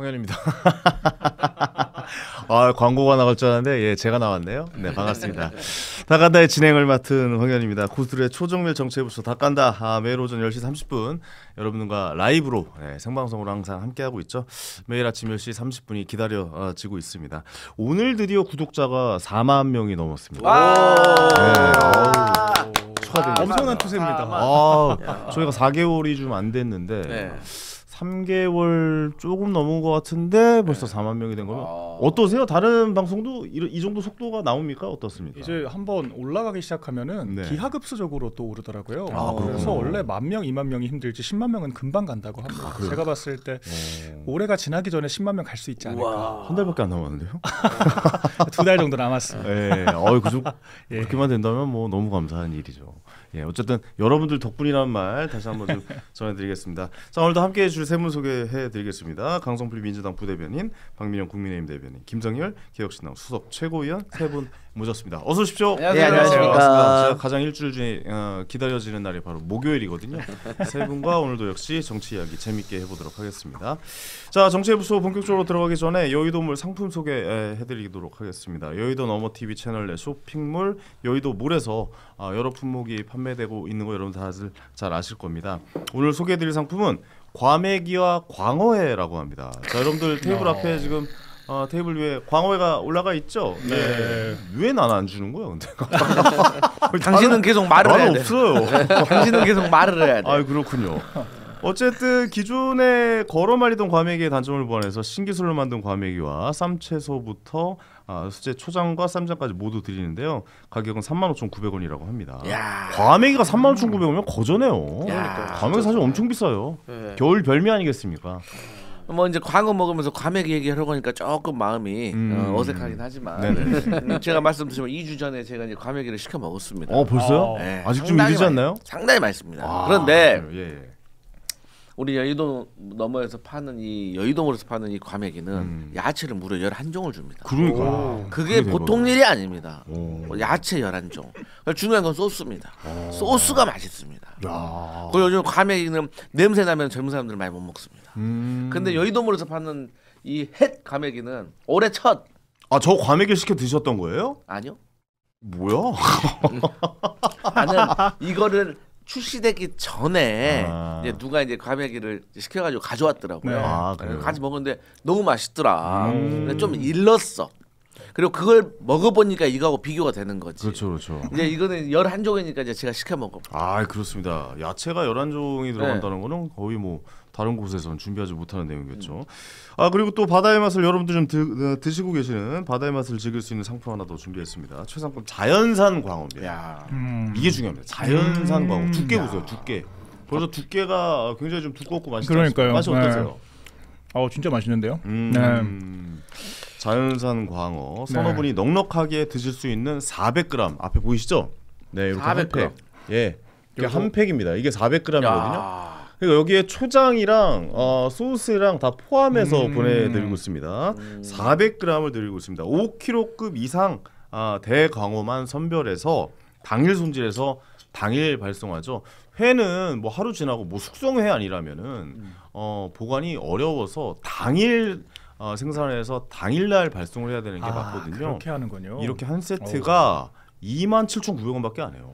홍현입니다. 아, 광고가 나갈 줄 알았는데 예, 제가 나왔네요. 네, 반갑습니다. 다간다의 진행을 맡은 홍현입니다. 고수들의 초정밀 정체부서 다간다. 매일 오전 10시 30분 여러분과 라이브로 생방송으로 항상 함께하고 있죠. 매일 아침 10시 30분이 기다려지고 있습니다. 오늘 드디어 구독자가 4만 명이 넘었습니다. 축하드립니다. 엄청난 투세입니다. 저희가 4개월이 좀 안 됐는데 3개월 조금 넘은 것 같은데 벌써 4만 명이 된 거면 어떠세요? 다른 방송도 이 정도 속도가 나옵니까? 어떻습니까? 이제 한번 올라가기 시작하면은 기하급수적으로 또 오르더라고요. 그래서 원래 10,000명, 20,000명이 힘들지 10만 명은 금방 간다고 합니다. 제가 봤을 때 올해가 지나기 전에 10만 명 갈 수 있지 않을까. 한 달밖에 안 남았는데요? 2달 정도 남았습니다. 그렇게만 된다면 뭐 너무 감사한 일이죠. 어쨌든 여러분들 덕분이라는 말 다시 한번 좀 전해드리겠습니다. 자, 오늘도 함께해 주실 세 분 소개해드리겠습니다. 강성필 민주당 부대변인, 박민영 국민의힘 대변인, 김정열 개혁신당 수석 최고위원 세 분 모셨습니다. 어서 오십시오. 네, 안녕하십니까. 제가 가장 일주일 중에 기다려지는 날이 바로 목요일이거든요. 세 분과 오늘도 역시 정치 이야기 재밌게 해보도록 하겠습니다. 자, 정치부서 본격적으로 들어가기 전에 여의도몰 상품 소개해드리도록 하겠습니다. 여의도 너머TV 채널 내 쇼핑몰 여의도몰에서 여러 품목이 판매되고 있는 거 여러분 다들 잘 아실 겁니다. 오늘 소개해드릴 상품은 과메기와 광어회라고 합니다. 자, 여러분들 테이블 앞에 지금 테이블 위에 광어회가 올라가 있죠? 네. 왜 난 안 주는 거야, 근데? 당신은 계속 말을 해야 돼. 없어요. 당신은 계속 말을 해야 돼. 아, 그렇군요. 어쨌든 기존에 걸어말리던 과메기의 단점을 보완해서 신기술로 만든 과메기와 쌈채소부터 수제 초장과 쌈장까지 모두 드리는데요. 가격은 35,900원이라고 합니다. 과메기가 35,900원이면 거저네요. 과메기 사실 엄청 비싸요. 겨울 별미 아니겠습니까? 뭐 이제 광어 먹으면서 과메기 얘기하려고 하니까 조금 마음이 어색하긴 하지만 제가 말씀드리면 2주 전에 제가 이제 과메기를 시켜 먹었습니다. 벌써요? 네, 아직 좀 이르지 않나요? 상당히 맛있습니다. 그런데 우리 여의도 너머에서 파는 이 여의도몰에서 파는 이 과메기는 야채를 무려 11종을 줍니다. 그러니까 그게 보통 일이 아닙니다. 야채 11종. 중요한 건 소스입니다. 소스가 맛있습니다. 그리고 요즘 과메기는 냄새 나면 젊은 사람들은 많이 못 먹습니다. 근데 여의도몰에서 파는 이 햇 과메기는 올해 첫. 저 과메기를 시켜 드셨던 거예요? 아니요. 뭐야? 나는 이거를 출시되기 전에 이제 누가 이제 과메기를 시켜가지고 가져왔더라고요. 같이 먹었는데 너무 맛있더라. 근데 좀 일렀어. 그리고 그걸 먹어보니까 이거하고 비교가 되는 거지. 그렇죠. 이제 이거는 11종이니까 이제 제가 시켜 먹어. 그렇습니다. 야채가 11종이 들어간다는 거는 거의 뭐 다른 곳에서는 준비하지 못하는 내용이겠죠. 그리고 또 바다의 맛을 여러분들 좀 드시고 계시는 바다의 맛을 즐길 수 있는 상품 하나 더 준비했습니다. 최상품 자연산 광어입니다. 이게 중요합니다. 자연산 광어. 두께 보세요. 두께. 벌써 두께가 굉장히 좀 두껍고 맛있죠. 그러니까요. 맛이 어떠세요? 진짜 맛있는데요. 자연산 광어. 선어분이 넉넉하게 드실 수 있는 400g 앞에 보이시죠? 네, 이렇게 400g. 이게 한 팩입니다. 이게 400g이거든요. 그러니까 여기에 초장이랑 소스랑 다 포함해서 보내드리고 있습니다. 400g을 드리고 있습니다. 5kg급 이상 대광어만 선별해서 당일 손질해서 당일 발송하죠. 회는 뭐 하루 지나고 뭐 숙성회 아니라면은 보관이 어려워서 당일 생산해서 당일날 발송을 해야 되는 게 맞거든요. 그렇게 하는군요. 이렇게 한 세트가 27,900원밖에 안 해요.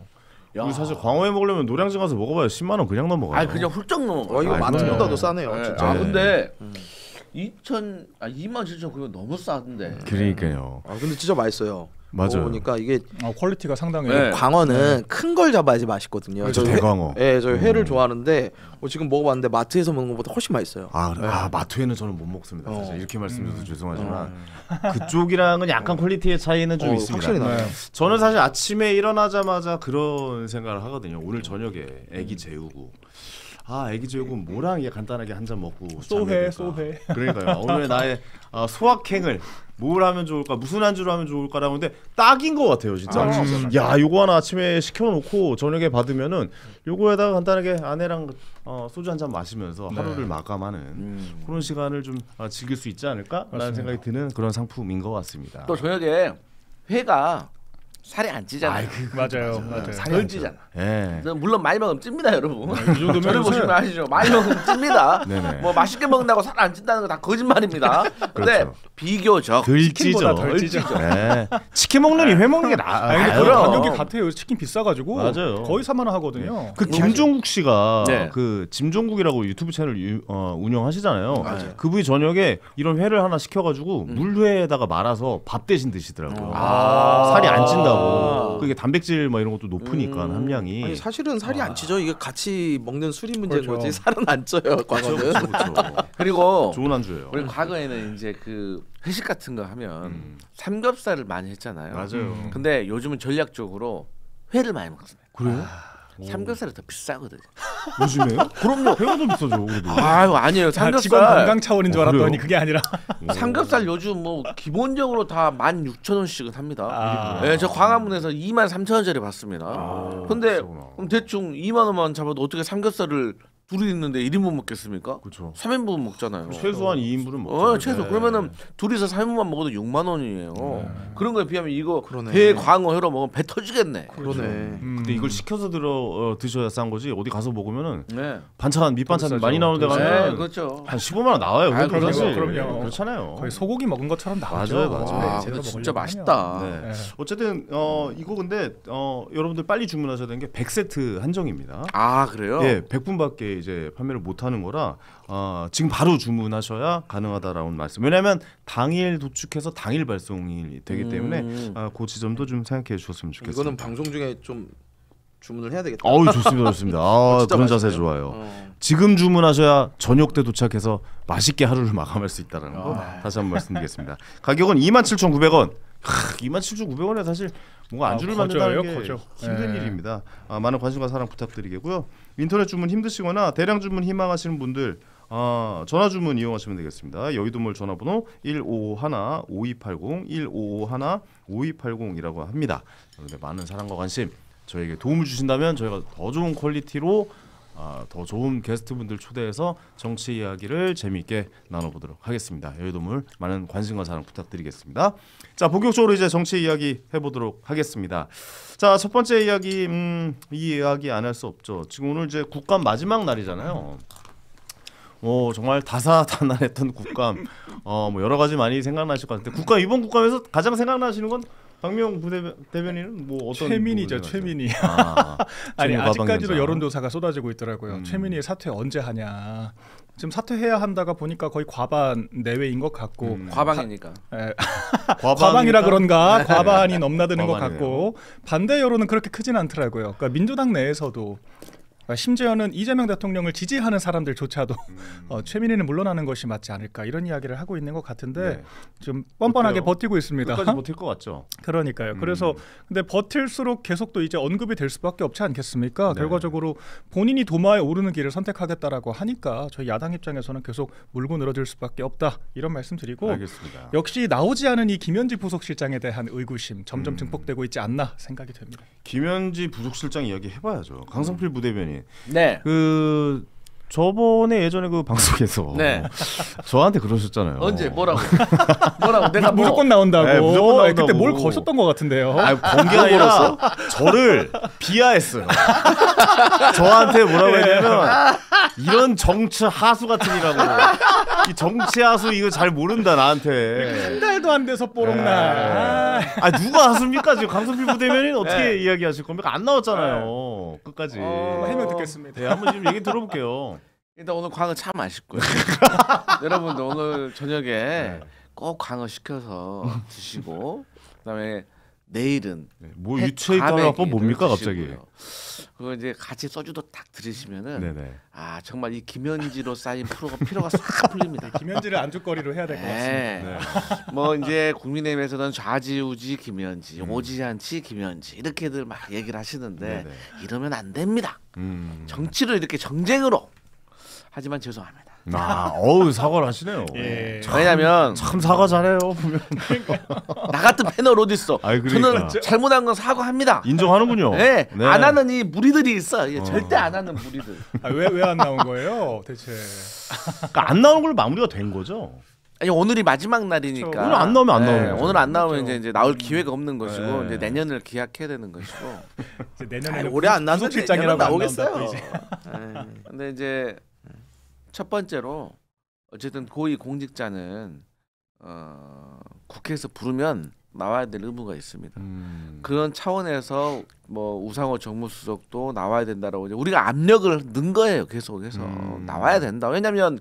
우리 사실 광어회 먹으려면 노량진 가서 먹어봐야 10만 원 그냥 넘어가요. 그냥 훌쩍 넘어가요. 이거 마트보다도 싸네요. 진짜. 근데 27,900원 너무 싸던데. 그러니까요. 근데 진짜 맛있어요. 맞아요. 보니까 이게 퀄리티가 상당히 광어는 큰 걸 잡아야지 맛있거든요. 그렇죠, 대광어. 저희 회를 좋아하는데 지금 먹어봤는데 마트에서 먹는 것보다 훨씬 맛있어요. 마트회는 저는 못 먹습니다. 사실 이렇게 말씀드려서 죄송하지만 그쪽이랑은 약간 퀄리티의 차이는 좀 있습니다. 확실히 나요. 저는 사실 아침에 일어나자마자 그런 생각을 하거든요. 오늘 저녁에 애기 재우고 애기 재우고 뭐랑 간단하게 한 잔 먹고 소회. 그러니까요. 오늘 나의 소확행을 뭘 하면 좋을까, 무슨 안주로 하면 좋을까라고 하는데 딱인 것 같아요, 진짜. 요거 하나 아침에 시켜놓고 저녁에 받으면은 요거에다가 간단하게 아내랑 소주 한 잔 마시면서 하루를 마감하는 그런 시간을 좀 즐길 수 있지 않을까라는 생각이 드는 그런 상품인 것 같습니다. 또 저녁에 회가 살이 안 찌잖아요. 맞아요. 덜 찌잖아. 예. 물론 많이 먹으면 찝니다, 여러분. 이 정도면 저를 보시면 아시죠? 많이 먹으면 찝니다. 네네. 뭐 맛있게 먹는다고 살 안 찐다는 거 다 거짓말입니다. 근데 그렇죠. 비교적 덜 찌죠. 덜 찌죠. 네. 치킨 먹느니 회 먹는 게 나아요. 가격이 같아요. 치킨 비싸가지고 맞아요. 거의 4만 원 하거든요. 그 김종국 씨가 네. 그 짐종국이라고 유튜브 채널 운영하시잖아요. 맞아요. 그분이 저녁에 이런 회를 하나 시켜가지고 물회에다가 말아서 밥 대신 드시더라고요. 살이 안 찐다고. 그게 단백질 뭐 이런 것도 높으니까 함량이. 아니 사실은 살이 안 찌죠. 이게 같이 먹는 술이 문제인 그렇죠. 거지 살은 안 쪄요. 광어는. 그렇죠. 그리고 좋은 안주예요. 우리 과거에는 이제 그 회식 같은 거 하면 삼겹살을 많이 했잖아요. 맞아요. 근데 요즘은 전략적으로 회를 많이 먹습니다. 그래요? 삼겹살이 더 비싸거든요. 요즘에요? 그럼요. 회가 더 비싸죠. 그래도. 아유 아니에요. 직원 삼겹살 건강 차원인 줄 알았더니 그래요? 그게 아니라 삼겹살 요즘 뭐 기본적으로 다 16,000원씩은 합니다. 아. 네, 저 광화문에서 23,000원짜리 봤습니다. 근데 비싸구나. 그럼 대충 2만 원만 잡아도 어떻게 삼겹살을 둘이 있는데 1인분 먹겠습니까? 그렇죠. 3인분 먹잖아요. 최소한 2인분은 먹죠. 최소. 네. 그러면은 둘이서 3인분만 먹어도 6만 원이에요. 그런 거에 비하면 이거 그러네. 회 광어 회로 먹으면 배 터지겠네. 그러네. 근데 이걸 시켜서 드셔야 싼 거지. 어디 가서 먹으면은 네. 반찬 밑반찬 비싸죠. 많이 나오는 데 네, 가면 그렇죠. 한 15만 원 나와요. 아, 그것도 사실. 그럼요. 그렇잖아요. 거의 소고기 먹은 것처럼 나오죠. 맞아요. 와, 제대로 근데 진짜 먹으려고 맛있다. 네. 네. 어쨌든 이거 근데 여러분들 빨리 주문하셔야 되는 게 100세트 한정입니다. 아 그래요? 예, 100분밖에 이제 판매를 못 하는 거라 지금 바로 주문하셔야 가능하다라는 말씀. 왜냐하면 당일 도축해서 당일 발송이 되기 때문에 그 지점도 좀 생각해 주셨으면 좋겠습니다. 이거는 방송 중에 좀 주문을 해야 되겠다. 어우 좋습니다, 좋습니다. 진짜 그런 자세 맛있네요. 좋아요. 지금 주문하셔야 저녁 때 도착해서 맛있게 하루를 마감할 수 있다는 거 다시 한번 말씀드리겠습니다. 가격은 27,900원. 27,900원에 사실 뭔가 안주를 만든다는 게 거죠. 힘든 네. 일입니다. 많은 관심과 사랑 부탁드리겠고요. 인터넷 주문 힘드시거나 대량 주문 희망하시는 분들 전화 주문 이용하시면 되겠습니다. 여의도몰 전화번호 1551-5280 1551-5280이라고 합니다. 여러분들 많은 사랑과 관심 저에게 도움을 주신다면 저희가 더 좋은 퀄리티로 더 좋은 게스트분들 초대해서 정치 이야기를 재미있게 나눠보도록 하겠습니다. 여의도몰 많은 관심과 사랑 부탁드리겠습니다. 자, 본격적으로 이제 정치 이야기 해보도록 하겠습니다. 자, 첫 번째 이야기 이 이야기 안 할 수 없죠. 지금 오늘 이제 국감 마지막 날이잖아요. 정말 다사다난했던 국감 뭐 여러 가지 많이 생각나실 것 같은데 이번 국감에서 가장 생각나시는 건 박명 부대변인은 뭐 어떤 최민희죠, 최민희. 아니 아직까지도 여론조사가 쏟아지고 있더라고요. 최민희의 사퇴 언제 하냐. 지금 사퇴해야 한다가 보니까 거의 과반 내외인 것 같고 과방이니까. 과방이라 그런가 네. 과반이 넘나드는 것 과반이네요. 같고 반대 여론은 그렇게 크진 않더라고요. 그러니까 민주당 내에서도 심지어는 이재명 대통령을 지지하는 사람들조차도 최민희는 물러나는 것이 맞지 않을까 이런 이야기를 하고 있는 것 같은데 네. 좀 뻔뻔하게 어때요? 버티고 있습니다. 끝까지 버틸 것 같죠. 그러니까요. 그래서 근데 버틸수록 계속 또 이제 언급이 될 수밖에 없지 않겠습니까? 네. 결과적으로 본인이 도마에 오르는 길을 선택하겠다라고 하니까 저희 야당 입장에서는 계속 물고 늘어질 수밖에 없다 이런 말씀드리고 알겠습니다. 역시 나오지 않은 이 김현지 부속실장에 대한 의구심 점점 증폭되고 있지 않나 생각이 됩니다. 김현지 부속실장 이야기 해봐야죠. 강성필 부대변인. 네. 저번에 예전에 그 방송에서 네. 저한테 그러셨잖아요. 언제 뭐라고 내가 뭐 무조건 나온다고. 네, 무조건 나온다고. 그때 뭘 거셨던 것 같은데요. 번개가 아니라 저를 비하했어요. 저한테 뭐라고 했냐면 이런 정치 하수 같으니라고. 이 정치 하수 이거 잘 모른다 나한테. 한 달도 안 돼서 뽀록날. 누가 하수입니까 지금 강성필 부대변인 어떻게 이야기하실 겁니까? 안 나왔잖아요. 끝까지. 해명 듣겠습니다. 네, 한번 좀 얘기 들어볼게요. 일단 오늘 광어 참 맛있고요. 여러분들 오늘 저녁에 꼭 광어 시켜서 드시고 그다음에 내일은 뭐 유추에 따라 뭡니까 갑자기? 그거 이제 같이 소주도 딱 드시면은 네네. 정말 이 김현지로 쌓인 피로가 싹 풀립니다. 김현지를 안주거리로 해야 될 것 같습니다. 네. 뭐 이제 국민의힘에서는 좌지우지 김현지, 오지 않지 김현지 이렇게들 막 얘기를 하시는데 네네. 이러면 안 됩니다. 정치를 이렇게 정쟁으로 하지만 죄송합니다. 사과를 하시네요. 예. 왜냐면 참 사과 잘해요 보면. 나 같은 패널 어디 있어? 그러니까. 저는 잘못한 건 사과합니다. 인정하는군요. 네. 안 하는 이 무리들이 있어. 절대 안 하는 무리들. 왜 안 나온 거예요, 대체? 그러니까 안 나오는 걸로 마무리가 된 거죠. 아니 오늘이 마지막 날이니까 오늘 안 나오면 안 나오는 오늘 안 나오면 이제 나올 기회가 없는 것이고 이제 내년을 기약해야 되는 것이고 이제 내년에 올해 안 나오면 실장이라고 나오겠어요. 근데 이제 첫 번째로 어쨌든 고위 공직자는 국회에서 부르면 나와야 될 의무가 있습니다. 그런 차원에서 뭐 우상호 정무수석도 나와야 된다라고 이제 우리가 압력을 넣은 거예요. 계속해서 나와야 된다. 왜냐하면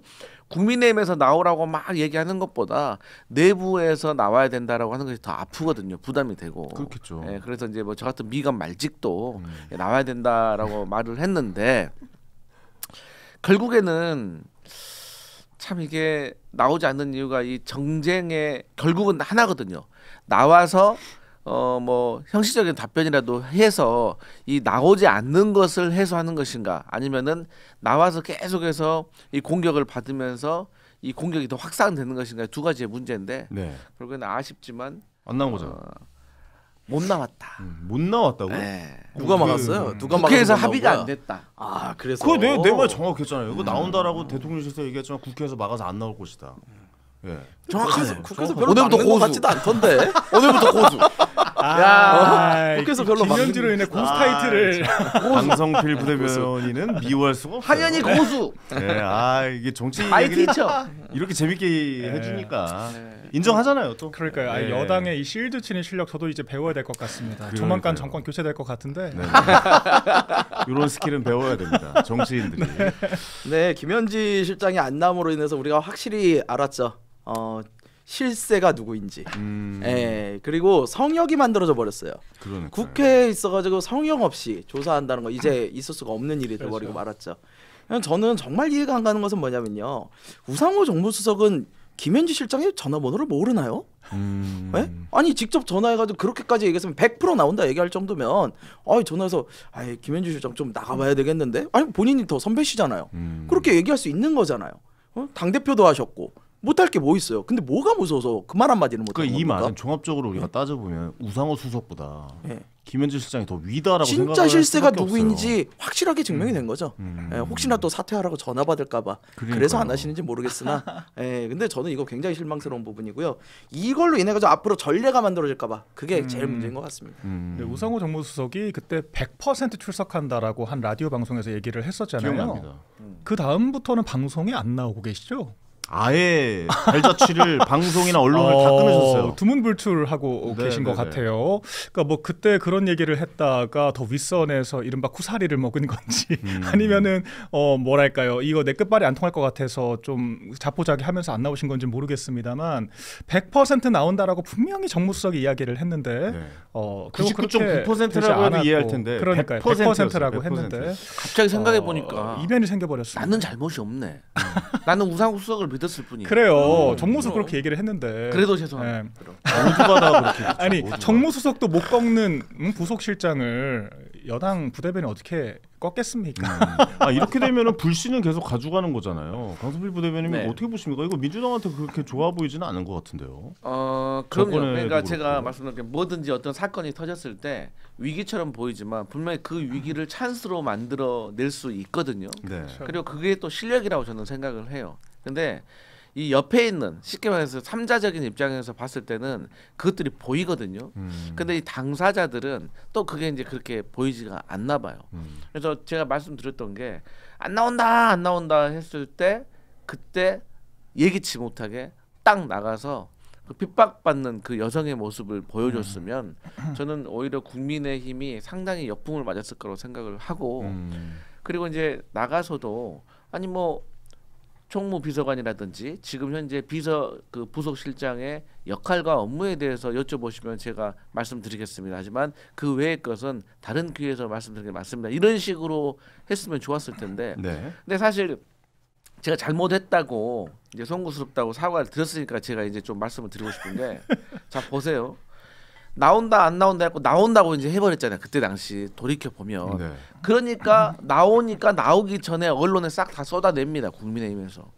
국민의힘에서 나오라고 막 얘기하는 것보다 내부에서 나와야 된다라고 하는 것이 더 아프거든요. 부담이 되고. 그렇겠죠. 예, 그래서 이제 뭐 저 같은 미감 말직도 나와야 된다라고 말을 했는데 결국에는 참 이게 나오지 않는 이유가 이 정쟁의 결국은 하나거든요. 나와서 뭐 형식적인 답변이라도 해서 이 나오지 않는 것을 해소하는 것인가 아니면은 나와서 계속해서 이 공격을 받으면서 이 공격이 더 확산되는 것인가 두 가지의 문제인데 결국에는 아쉽지만 안 나온 거죠. 못 나왔다. 못 나왔다고? 네. 누가 막았어요? 누가 국회에서 막아서 합의가 거야? 안 됐다. 아 그래서 그거 내 말 정확했잖아요. 이거 나온다라고 대통령실에서 얘기했지만 국회에서 막아서 안 나올 것이다. 예. 정확하네. 국회에서 별로 오늘부터 막는 것 고수. 같지도 않던데. 오늘부터 고수. 국회에서 별로 김현지로 인해 고수 타이틀을 강성필 부대변인은 미워할 수가 없어요. 한현희 고수. 네, 이게 정치 아이 얘기를 티처. 이렇게 재밌게 해주니까 인정하잖아요. 또 그러니까요. 여당의 이 실드 치는 실력 저도 이제 배워야 될 것 같습니다. 조만간 정권 교체될 것 같은데. 이런 스킬은 배워야 됩니다. 정치인들이. 네, 김현지 실장이 안 남으로 인해서 우리가 확실히 알았죠. 실세가 누구인지. 그리고 성역이 만들어져 버렸어요. 그러니까요. 국회에 있어가지고 성역 없이 조사한다는 거 이제 있을 수가 없는 일이 돼버리고 말았죠. 저는 정말 이해가 안 가는 것은 뭐냐면요. 우상호 정무수석은 김현지 실장의 전화번호를 모르나요? 네? 아니 직접 전화해가지고 그렇게까지 얘기했으면 100% 나온다 얘기할 정도면 전화해서 김현지 실장 좀 나가봐야 되겠는데? 아니 본인이 더 선배시잖아요. 그렇게 얘기할 수 있는 거잖아요. 당대표도 하셨고 못할 게 뭐 있어요. 근데 뭐가 무서워서 그 말 한마디는 못하는 겁니까? 이 말은 종합적으로 우리가 따져보면 우상호 수석보다 김현지 실장이 더 위다라고 진짜 생각할 실세가 수밖에 누구인지 없어요. 확실하게 증명이 된 거죠. 혹시나 또 사퇴하라고 전화 받을까봐 그래서 안 하시는지 모르겠으나 근데 저는 이거 굉장히 실망스러운 부분이고요. 이걸로 인해 가지고 앞으로 전례가 만들어질까봐 그게 제일 문제인 것 같습니다. 네, 우상호 정무수석이 그때 100% 출석한다라고 한 라디오 방송에서 얘기를 했었잖아요. 기억납니다. 그 다음부터는 방송에 안 나오고 계시죠? 아예 발자취를 방송이나 언론을 다 끊으셨어요. 두문불출하고 계신 것 같아요. 그러니까 뭐 그때 그런 얘기를 했다가 더 윗선에서 이른바 쿠사리를 먹은 건지 아니면은 뭐랄까요, 이거 내 끝발이 안 통할 것 같아서 좀 자포자기하면서 안 나오신 건지 모르겠습니다만 100% 나온다라고 분명히 정무수석이 이야기를 했는데 99.9%라고 해도 이해할 텐데 그러니까요. 100%라고 했는데 갑자기 생각해 보니까 이변이 생겨버렸습니다. 나는 잘못이 없네. 나는 우상호 수석을 믿었을 뿐이야. 그래요. 정무수석 그렇게 얘기를 했는데 그래도 죄송합니다. 모두가 그렇게 아니 정무수석도 못 꺾는 부속실장을 여당 부대변인이 어떻게 꺾겠습니까? 이렇게 되면은 불씨는 계속 가져가는 거잖아요. 강성필 부대변인이 어떻게 보십니까? 이거 민주당한테 그렇게 좋아 보이지는 않은 것 같은데요. 그럼요. 그러니까 제가 말씀드린 게 뭐든지 어떤 사건이 터졌을 때 위기처럼 보이지만 분명히 그 위기를 찬스로 만들어낼 수 있거든요. 그리고 그게 또 실력이라고 저는 생각을 해요. 근데 이 옆에 있는 쉽게 말해서 삼자적인 입장에서 봤을 때는 그것들이 보이거든요. 근데 이 당사자들은 또 그게 이제 그렇게 보이지가 않나 봐요. 그래서 제가 말씀드렸던 게 안 나온다 했을 때 그때 예기치 못하게 딱 나가서 그 핍박받는 그 여성의 모습을 보여줬으면 저는 오히려 국민의힘이 상당히 역풍을 맞았을 거라고 생각을 하고 그리고 이제 나가서도 아니 뭐 총무비서관이라든지 지금 현재 그 부속실장의 역할과 업무에 대해서 여쭤보시면 제가 말씀드리겠습니다. 하지만 그 외의 것은 다른 기회에서 말씀드리는 게 맞습니다. 이런 식으로 했으면 좋았을 텐데. 근데 사실 제가 잘못했다고 이제 송구스럽다고 사과를 드렸으니까 제가 이제 좀 말씀을 드리고 싶은데 자 보세요. 나온다 안 나온다 했고 나온다고 이제 해버렸잖아요. 그때 당시 돌이켜 보면 그러니까 나오니까 나오기 전에 언론에 싹 다 쏟아냅니다. 국민의힘에서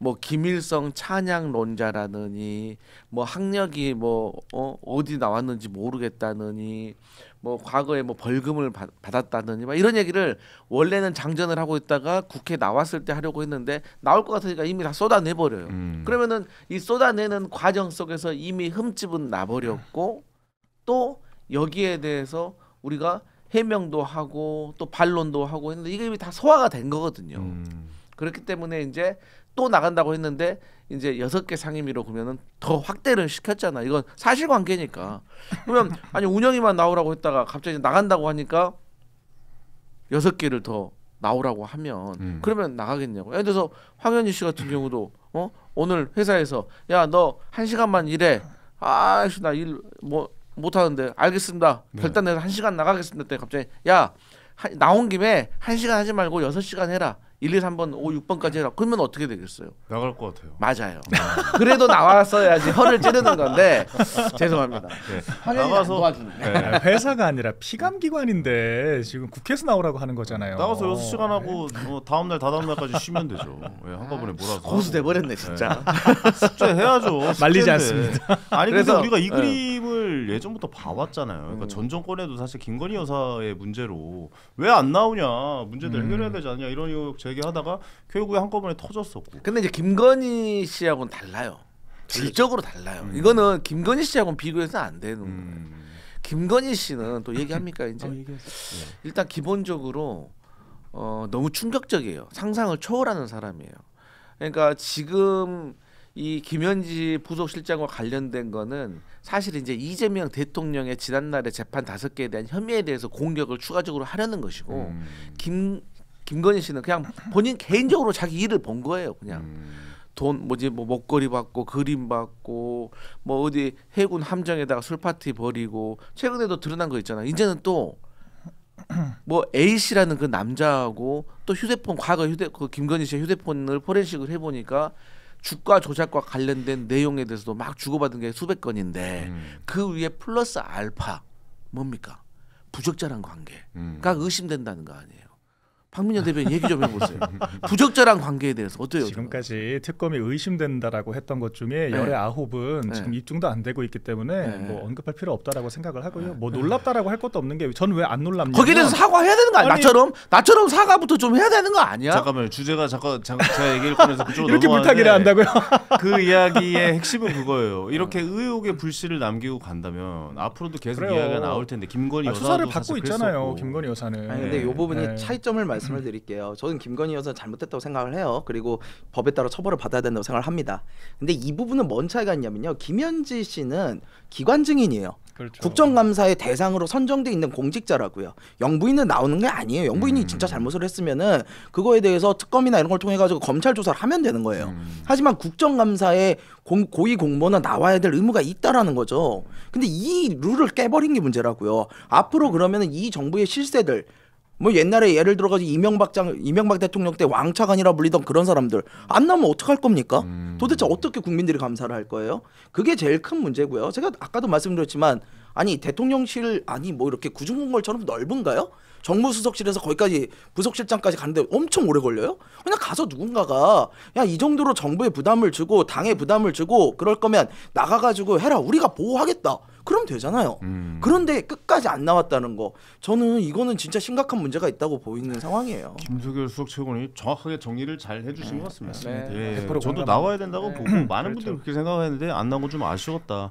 뭐 김일성 찬양론자라느니 뭐 학력이 뭐 어디 나왔는지 모르겠다느니 뭐 과거에 뭐 벌금을 받았다느니 막 이런 얘기를 원래는 장전을 하고 있다가 국회 나왔을 때 하려고 했는데 나올 것 같으니까 이미 다 쏟아내 버려요. 그러면은 이 쏟아내는 과정 속에서 이미 흠집은 나버렸고 또 여기에 대해서 우리가 해명도 하고 또 반론도 하고 했는데 이게 이미 다 소화가 된 거거든요. 그렇기 때문에 이제 또 나간다고 했는데 이제 6개 상임위로 그러면은 더 확대를 시켰잖아. 이건 사실관계니까. 그러면 아니 운영위만 나오라고 했다가 갑자기 나간다고 하니까 6개를 더 나오라고 하면 그러면 나가겠냐고. 예를 들어서 황현희 씨 같은 경우도 오늘 회사에서 야 너 1시간만 일해. 아씨 나 일 뭐 못하는데 알겠습니다. 결단 내서 1시간 나가겠습니다. 때 갑자기 야 나온 김에 1시간 하지 말고 6시간 해라. 1, 2, 3번, 5, 6번까지 해라. 그러면 어떻게 되겠어요? 나갈 것 같아요. 맞아요. 그래도 나왔어야지 혀를 찌르는 건데 죄송합니다. 나가서 도와주는데. 네. 회사가 아니라 피감기관인데 지금 국회에서 나오라고 하는 거잖아요. 나가서 6시간 하고 다음날 다다음 날까지 쉬면 되죠. 한꺼번에 몰아서. 고수 돼버렸네 진짜. 숙제 해야죠. 말리지 않습니다. 아니 근데 우리가 이 그림을 예전부터 봐왔잖아요. 그러니까 전 정권에도 사실 김건희 여사의 문제로 왜 안 나오냐 문제들 해결해야 되지 않냐 이런 의혹 제기하다가 결국에 한꺼번에 터졌었고. 근데 이제 김건희 씨하고는 달라요. 질적으로 달라요. 이거는 김건희 씨하고는 비교해서는 안 되는 거예요. 김건희 씨는 또 얘기합니까 이제? 일단 기본적으로 너무 충격적이에요. 상상을 초월하는 사람이에요. 그러니까 지금 이 김현지 부속실장과 관련된 거는 사실 이제 이재명 대통령의 지난날의 재판 5개에 대한 혐의에 대해서 공격을 추가적으로 하려는 것이고 김건희 씨는 그냥 본인 개인적으로 자기 일을 본 거예요. 그냥 돈 뭐 목걸이 받고 그림 받고 뭐 어디 해군 함정에다가 술 파티 벌이고 최근에도 드러난 거 있잖아. 이제는 또 뭐 A 씨라는 그 남자하고 또 휴대폰 과거 그 김건희 씨의 휴대폰을 포렌식을 해보니까 주가 조작과 관련된 내용에 대해서도 막 주고받은 게 수백 건인데 그 위에 플러스 알파 뭡니까? 부적절한 관계가 의심된다는 거 아니에요. 박민현 대변인 얘기 좀 해보세요. 부적절한 관계에 대해서 어때요? 지금까지 특검이 의심된다라고 했던 것 중에 열의 9은 지금 입증도 안 되고 있기 때문에 뭐 언급할 필요 없다라고 생각을 하고요. 뭐 놀랍다라고 할 것도 없는 게 저는 왜 안 놀랍냐? 거기에 대해서 사과해야 되는 거 아니야? 나처럼 사과부터 좀 해야 되는 거 아니야? 잠깐만요. 주제가 잠깐 제가 얘기를 꺼내서 그쪽으로 이렇게 물타기를 한다고요? 그 이야기의 핵심은 그거예요. 이렇게 의혹의 불씨를 남기고 간다면 앞으로도 계속 그래요. 이야기가 나올 텐데 김건희 여사도 수사를 받고 있잖아요. 그랬었고. 김건희 여사는. 아니 근데 이 부분이 차이점을 말씀을 드릴게요. 저는 김건희 여사 잘못했다고 생각을 해요. 그리고 법에 따라 처벌을 받아야 된다고 생각을 합니다. 근데 이 부분은 뭔 차이가 있냐면요. 김현지 씨는 기관 증인이에요. 그렇죠. 국정감사의 대상으로 선정돼 있는 공직자라고요. 영부인은 나오는 게 아니에요. 영부인이 진짜 잘못을 했으면은 그거에 대해서 특검이나 이런 걸 통해 가지고 검찰 조사를 하면 되는 거예요. 하지만 국정감사에 고위 공무원은 나와야 될 의무가 있다라는 거죠. 근데 이 룰을 깨버린 게 문제라고요. 앞으로 그러면은 이 정부의 실세들 뭐 옛날에 예를 들어가지고 이명박 대통령 때 왕차관이라 불리던 그런 사람들 안 나오면 어떡할 겁니까? 도대체 어떻게 국민들이 감사를 할 거예요? 그게 제일 큰 문제고요. 제가 아까도 말씀드렸지만 아니 대통령실 아니 뭐 이렇게 구중궁궐처럼 넓은가요? 정무수석실에서 거기까지 부속실장까지 가는데 엄청 오래 걸려요? 그냥 가서 누군가가 야 이 정도로 정부에 부담을 주고 당에 부담을 주고 그럴 거면 나가가지고 해라 우리가 보호하겠다 그럼 되잖아요. 그런데 끝까지 안 나왔다는 거 저는 이거는 진짜 심각한 문제가 있다고 보이는 상황이에요. 김석열 수석 최고는 정확하게 정리를 잘 해주신 것 같습니다. 네. 저도 나와야 된다고 보고 많은 분들이 그렇게 생각했는데 안 나온 건 좀 아쉬웠다.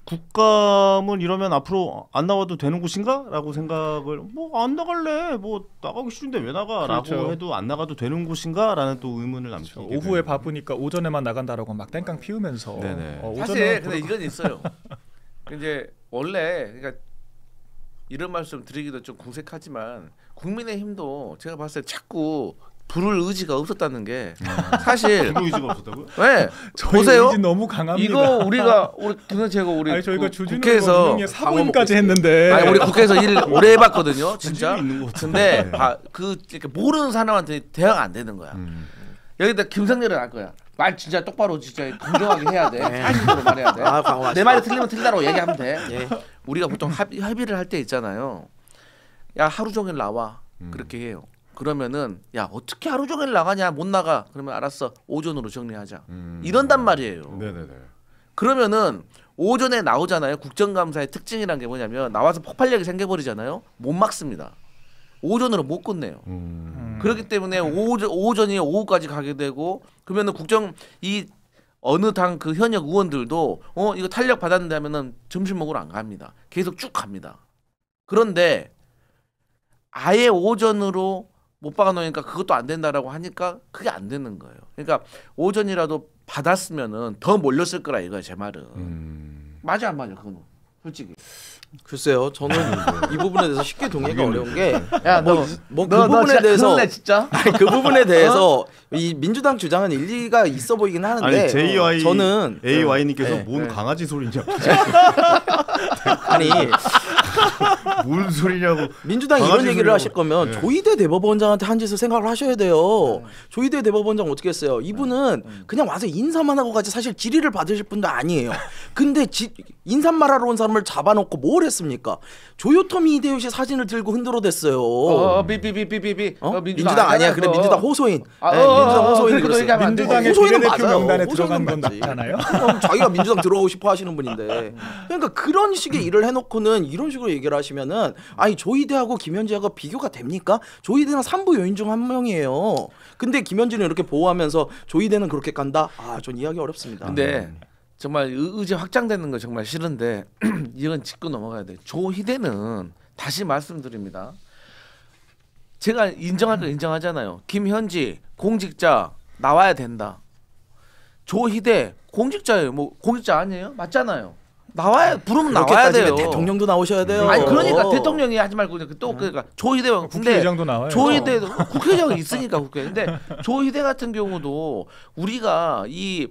국감은 이러면 앞으로 안 나와도 되는 곳인가? 라고 생각을 뭐 안 나갈래 뭐 나가기 싫은데 왜 나가? 그렇죠. 라고 해도 안 나가도 되는 곳인가? 라는 또 의문을 남기게 그렇죠. 오후에 바쁘니까 오전에만 나간다라고 막 땡깡 피우면서 사실 근데 이건 있어요. 이제 원래 그러니까 이런 말씀 드리기도 좀 궁색하지만 국민의힘도 제가 봤을 때 자꾸 부를 의지가 없었다는 게 사실 부를 의지가 없었다고요? 네. 저희 보세요. 의지 너무 강합니다. 이거 우리 김현재가 우리 아니, 저희가 주진우 국회에서 사모임까지 했는데 아니 우리 국회에서 일 오래 해봤거든요. 진짜. 있는 것 근데 이렇게 모르는 사람한테 대화가 안 되는 거야. 여기다 김성렬은 알 거야. 말 진짜 똑바로 진짜 공정하게 해야 돼. 사실대로 말해야 돼. 내 말이 틀리면 틀리다고 얘기하면 돼. 우리가 보통 합의를 할 때 있잖아요. 야 하루 종일 나와 그렇게 해요. 그러면은 야 어떻게 하루 종일 나가냐 못 나가 그러면 알았어 오전으로 정리하자 이런단 말이에요. 네네네. 그러면은 오전에 나오잖아요. 국정감사의 특징이란 게 뭐냐면 나와서 폭발력이 생겨버리잖아요. 못 막습니다. 오전으로 못 끝내요. 그렇기 때문에 오전이 오후까지 가게 되고 그러면은 이 어느 당 그 현역 의원들도 이거 탄력 받았는데 하면은 점심 먹으러 안 갑니다. 계속 쭉 갑니다. 그런데 아예 오전으로 못 박아놓으니까 그것도 안 된다라고 하니까 그게 안 되는 거예요. 그러니까 오전이라도 받았으면은 더 몰렸을 거라 이거야 제 말은. 맞아 안 맞아 그거는 솔직히. 글쎄요, 저는 이 부분에 대해서 쉽게 동의하기 어려운 게, 야, 너 그 부분에 대해서 진짜? 아니, 그 부분에 대해서 이 민주당 주장은 일리가 있어 보이긴 하는데, 아니 JY 저는 AY님께서 뭔 강아지 소리냐? 아니 뭔 소리냐고. 민주당 이런 얘기를 하실 거면 조희대 대법원장한테 한 짓을 생각을 하셔야 돼요. 조희대 대법원장 어떻게 했어요? 이분은 그냥 와서 인사만 하고 가지 사실 질의를 받으실 분도 아니에요. 근데 인사말 하러 온 사람을 잡아놓고 뭘 했습니까? 조요토미 히데요시 사진을 들고 흔들어댔어요. 비비비비비비. 민주당 아니야. 그래 민주당 호소인. 민주당 호소인이 그랬어요. 민주당의 비례대표 명단에 들어간 건 맞잖아요. 자기가 민주당 들어오고 싶어 하시는 분인데. 그러니까 그런 식의 일을 해놓고는 이런 식으로 얘기를 하시면은 아니 조희대하고 김현지하고 비교가 됩니까? 조희대는 3부 요인 중 한 명이에요. 근데 김현지는 이렇게 보호하면서 조희대는 그렇게 간다? 전 이해하기 어렵습니다. 근데 정말 의제 확장되는 거 정말 싫은데 이건 짚고 넘어가야 돼. 조희대는 다시 말씀드립니다. 제가 인정할 거 인정하잖아요. 김현지 공직자 나와야 된다. 조희대 공직자예요. 뭐 공직자 아니에요? 맞잖아요. 나와야 부르면 나와야 돼요. 대통령도 나오셔야 돼요. 아니 그러니까 대통령이 하지 말고 또 그러니까 조희대 국회의장도 나와요. 조희대 국회의장이 있으니까 국회. 근데 조희대 같은 경우도 우리가 이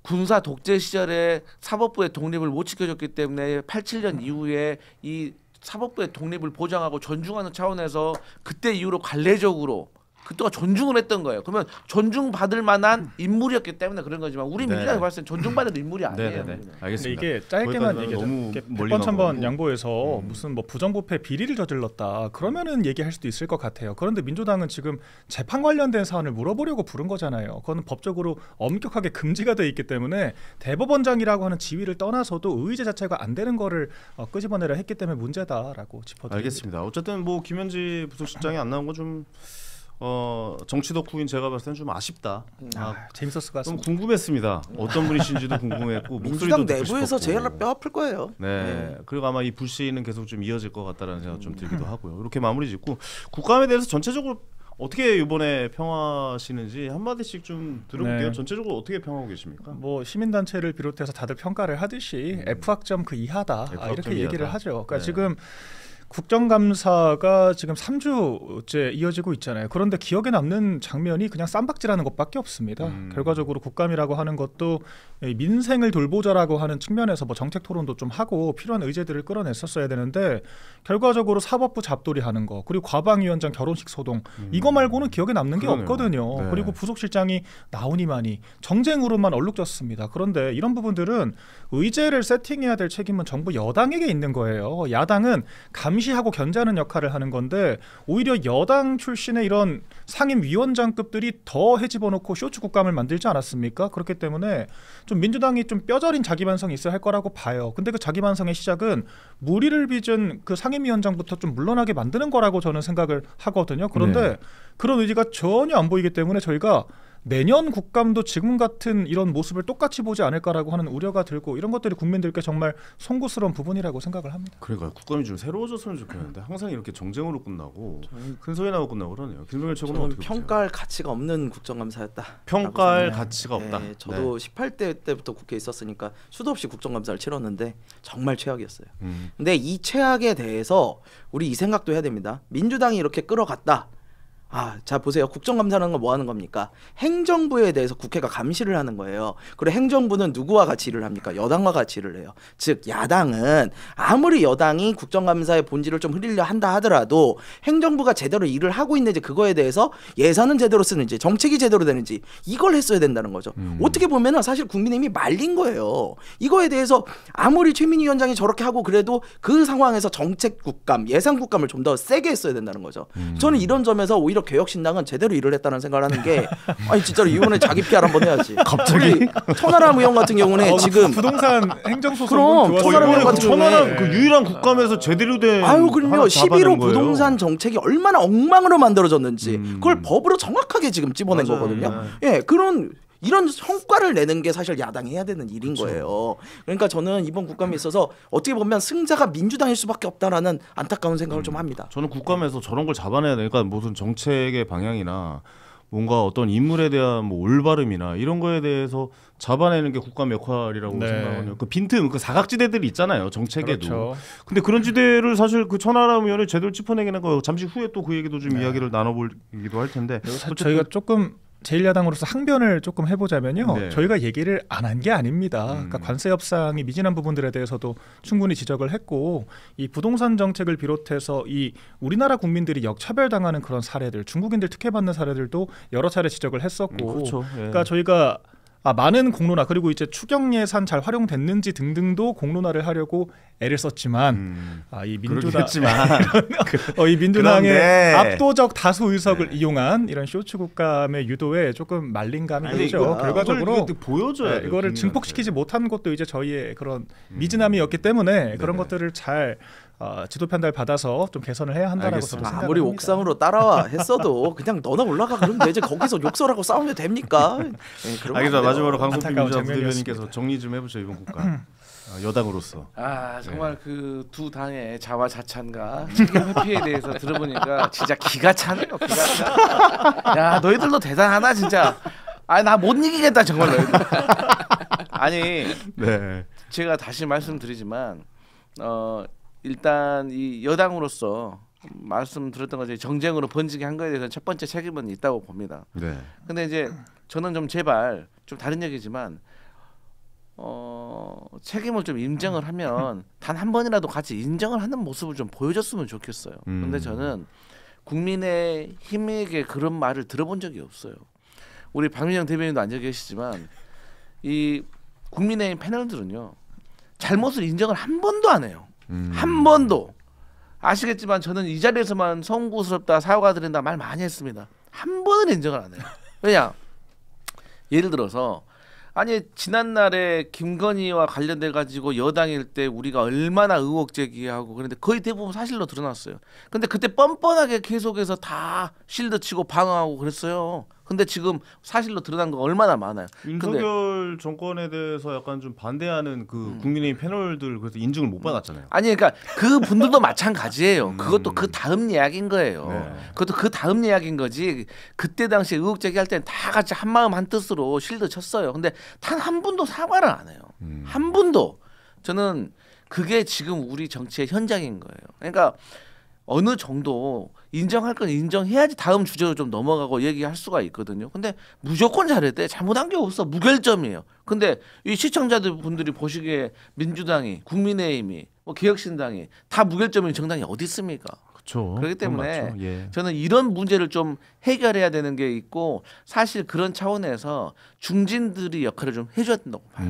군사 독재 시절에 사법부의 독립을 못 지켜줬기 때문에 87년 이후에 이 사법부의 독립을 보장하고 존중하는 차원에서 그때 이후로 관례적으로 그때가 존중을 했던 거예요. 그러면 존중받을 만한 인물이었기 때문에 그런 거지만 우리 민주당이 봤을 때 존중받을 인물이 아니에요. 알겠습니다. 이게 짧게만 얘기하죠. 100번 1000번 양보해서 무슨 뭐 부정부패 비리를 저질렀다. 그러면은 얘기할 수도 있을 것 같아요. 그런데 민주당은 지금 재판 관련된 사안을 물어보려고 부른 거잖아요. 그거는 법적으로 엄격하게 금지가 돼 있기 때문에 대법원장이라고 하는 지위를 떠나서도 의제 자체가 안 되는 거를 끄집어내려 했기 때문에 문제다라고 짚어드립니다. 알겠습니다. 어쨌든 뭐 김현지 부속실장이 안 나온 건 좀 정치 덕후인 제가 봤을 때는 좀 아쉽다. 재밌었을 것 같습니다. 좀 궁금했습니다. 어떤 분이신지도 궁금했고 민주당 내부에서 제일 뼈 아플 거예요. 네. 그리고 아마 이 불씨는 계속 좀 이어질 것 같다라는 생각 좀 들기도 하고요. 이렇게 마무리 짓고 국감에 대해서 전체적으로 어떻게 이번에 평하시는지 한마디씩 좀 들어볼게요. 전체적으로 어떻게 평하고 계십니까? 뭐 시민단체를 비롯해서 다들 평가를 하듯이 F학점 그 이하다. 이렇게 얘기를 하죠. 그러니까 지금 국정감사가 지금 3주째 이어지고 있잖아요. 그런데 기억에 남는 장면이 그냥 쌈박질하는 것밖에 없습니다. 결과적으로 국감이라고 하는 것도 민생을 돌보자라고 하는 측면에서 뭐 정책 토론도 좀 하고 필요한 의제들을 끌어냈었어야 되는데 결과적으로 사법부 잡돌이하는 거 그리고 과방위원장 결혼식 소동 이거 말고는 기억에 남는 게 없거든요. 네. 그리고 부속실장이 나오니마니 정쟁으로만 얼룩졌습니다. 그런데 이런 부분들은 의제를 세팅해야 될 책임은 정부 여당에게 있는 거예요. 야당은 감시하고 견제하는 역할을 하는 건데 오히려 여당 출신의 이런 상임위원장급들이 더 해집어놓고 쇼츠 국감을 만들지 않았습니까? 그렇기 때문에 좀 민주당이 좀 뼈저린 자기반성이 있어야 할 거라고 봐요. 근데 그 자기반성의 시작은 무리를 빚은 그 상임위원장부터 좀 물러나게 만드는 거라고 저는 생각을 하거든요. 그런데 그런 의지가 전혀 안 보이기 때문에 저희가 내년 국감도 지금 같은 이런 모습을 똑같이 보지 않을까라고 하는 우려가 들고 이런 것들이 국민들께 정말 송구스러운 부분이라고 생각을 합니다. 그러니까 국감이 좀 새로워졌으면 좋겠는데 항상 이렇게 정쟁으로 끝나고 큰 소리 나고 끝나고 그러네요. 김동열 최고는 어떻게 보세요? 평가할 가치가 없는 국정감사였다. 평가할 가치가 없다. 저도 18대 때부터 국회에 있었으니까 수도 없이 국정감사를 치렀는데 정말 최악이었어요. 근데 이 최악에 대해서 우리 이 생각도 해야 됩니다. 민주당이 이렇게 끌어갔다. 자 보세요. 국정감사라는 건 뭐 하는 겁니까? 행정부에 대해서 국회가 감시를 하는 거예요. 그리고 행정부는 누구와 같이 일을 합니까? 여당과 같이 일을 해요. 즉 야당은 아무리 여당이 국정감사의 본질을 좀 흐리려 한다 하더라도 행정부가 제대로 일을 하고 있는지 그거에 대해서 예산은 제대로 쓰는지 정책이 제대로 되는지 이걸 했어야 된다는 거죠. 어떻게 보면은 사실 국민의힘이 말린 거예요. 이거에 대해서 아무리 최민희 위원장이 저렇게 하고 그래도 그 상황에서 정책 국감, 예산 국감을 좀 더 세게 했어야 된다는 거죠. 저는 이런 점에서 오히려 개혁신당은 제대로 일을 했다는 생각을 하는 게 아니 진짜로 이번에 자기 PR 한번 해야지. 갑자기 천하람 의원 같은 경우는 지금 부동산 행정소송 그럼 천하람 의원 같은 천하람 그 유일한 국감에서 제대로 된 아유 그럼요. 11호 부동산 정책이 얼마나 엉망으로 만들어졌는지 그걸 법으로 정확하게 지금 집어낸 거거든요. 예, 이런 성과를 내는 게 사실 야당이 해야 되는 일인 그렇죠. 거예요. 그러니까 저는 이번 국감에 있어서 어떻게 보면 승자가 민주당일 수밖에 없다라는 안타까운 생각을 좀 합니다. 저는 국감에서 저런 걸 잡아내야 되니까 무슨 정책의 방향이나 뭔가 어떤 인물에 대한 뭐 올바름이나 이런 거에 대해서 잡아내는 게 국감 역할이라고 생각하거든요. 그 빈틈, 그 사각지대들이 있잖아요. 정책에도. 그렇죠. 근데 그런 지대를 사실 그 천하람 의원이 제대로 짚어내기는 거 잠시 후에 또 그 얘기도 좀 이야기를 나눠보기도 할 텐데. 저희가 조금 제1야당으로서 항변을 조금 해보자면요. 저희가 얘기를 안 한 게 아닙니다. 그러니까 관세 협상이 미진한 부분들에 대해서도 충분히 지적을 했고 이 부동산 정책을 비롯해서 이 우리나라 국민들이 역차별당하는 그런 사례들, 중국인들 특혜받는 사례들도 여러 차례 지적을 했었고 그렇죠. 그러니까 저희가 많은 공론화 그리고 이제 추경 예산 잘 활용됐는지 등등도 공론화를 하려고 애를 썼지만 이 민주당의 압도적 다수 의석을 이용한 이런 쇼츠 국감의 유도에 조금 말린 감이 있죠. 결과적으로 보여줘야 이거를 증폭시키지 못한 것도 이제 저희의 그런 미진함이었기 때문에 그런 것들을 잘 지도 편달 받아서 좀 개선을 해야 한다라고 저도 생각합니다. 아무리 옥상으로 따라와 했어도 그냥 너나 올라가 그러면 되지 거기서 욕설하고 싸우면 됩니까? 알겠습니다. 마지막으로 강성필 민주당 부대변인께서 정리 좀 해보죠 이번 국감. 여당으로서. 정말 그 두 당의 자화자찬과 책임 회피에 대해서 들어보니까 진짜 기가 차네요. 기가 차. 야 너희들도 대단하다 진짜. 나 못 이기겠다 정말 너희들. 아니 제가 다시 말씀드리지만 일단 이 여당으로서 말씀드렸던 것처럼 정쟁으로 번지게 한 거에 대해서는 첫 번째 책임은 있다고 봅니다. 근데 이제 저는 좀 제발 좀 다른 얘기지만 책임을 좀 인정을 하면 단 한 번이라도 같이 인정을 하는 모습을 좀 보여줬으면 좋겠어요. 근데 저는 국민의 힘에게 그런 말을 들어본 적이 없어요. 우리 박민영 대변인도 앉아 계시지만 이 국민의힘 패널들은요 잘못을 인정을 한 번도 안 해요. 한 번도. 아시겠지만 저는 이 자리에서만 송구스럽다 사과드린다 말 많이 했습니다. 한 번은 인정을 안 해요. 왜냐? 예를 들어서 아니 지난날에 김건희와 관련돼 가지고 여당일 때 우리가 얼마나 의혹 제기하고 그런데 거의 대부분 사실로 드러났어요. 근데 그때 뻔뻔하게 계속해서 다 실드 치고 방어하고 그랬어요. 근데 지금 사실로 드러난 거 얼마나 많아요. 윤석열 정권에 대해서 약간 좀 반대하는 그 국민의힘 패널들 그래서 인증을 못 받았잖아요. 아니 그러니까 그 분들도 마찬가지예요. 그것도 그 다음 이야기인 거예요. 그것도 그 다음 이야기인 거지. 그때 당시에 의혹 제기할 때는 다 같이 한 마음 한 뜻으로 실드 쳤어요. 근데 단 한 분도 사과를 안 해요. 한 분도. 저는 그게 지금 우리 정치의 현장인 거예요. 그러니까 어느 정도 인정할 건 인정해야지 다음 주제로 좀 넘어가고 얘기할 수가 있거든요. 근데 무조건 잘했대. 잘못한 게 없어. 무결점이에요. 근데 이 시청자들 분들이 보시기에 민주당이 국민의힘이 뭐 개혁신당이 다 무결점인 정당이 어디 있습니까? 그렇죠. 그렇기 때문에 저는 이런 문제를 좀 해결해야 되는 게 있고 사실 그런 차원에서 중진들이 역할을 좀 해줘야 된다고 봐요.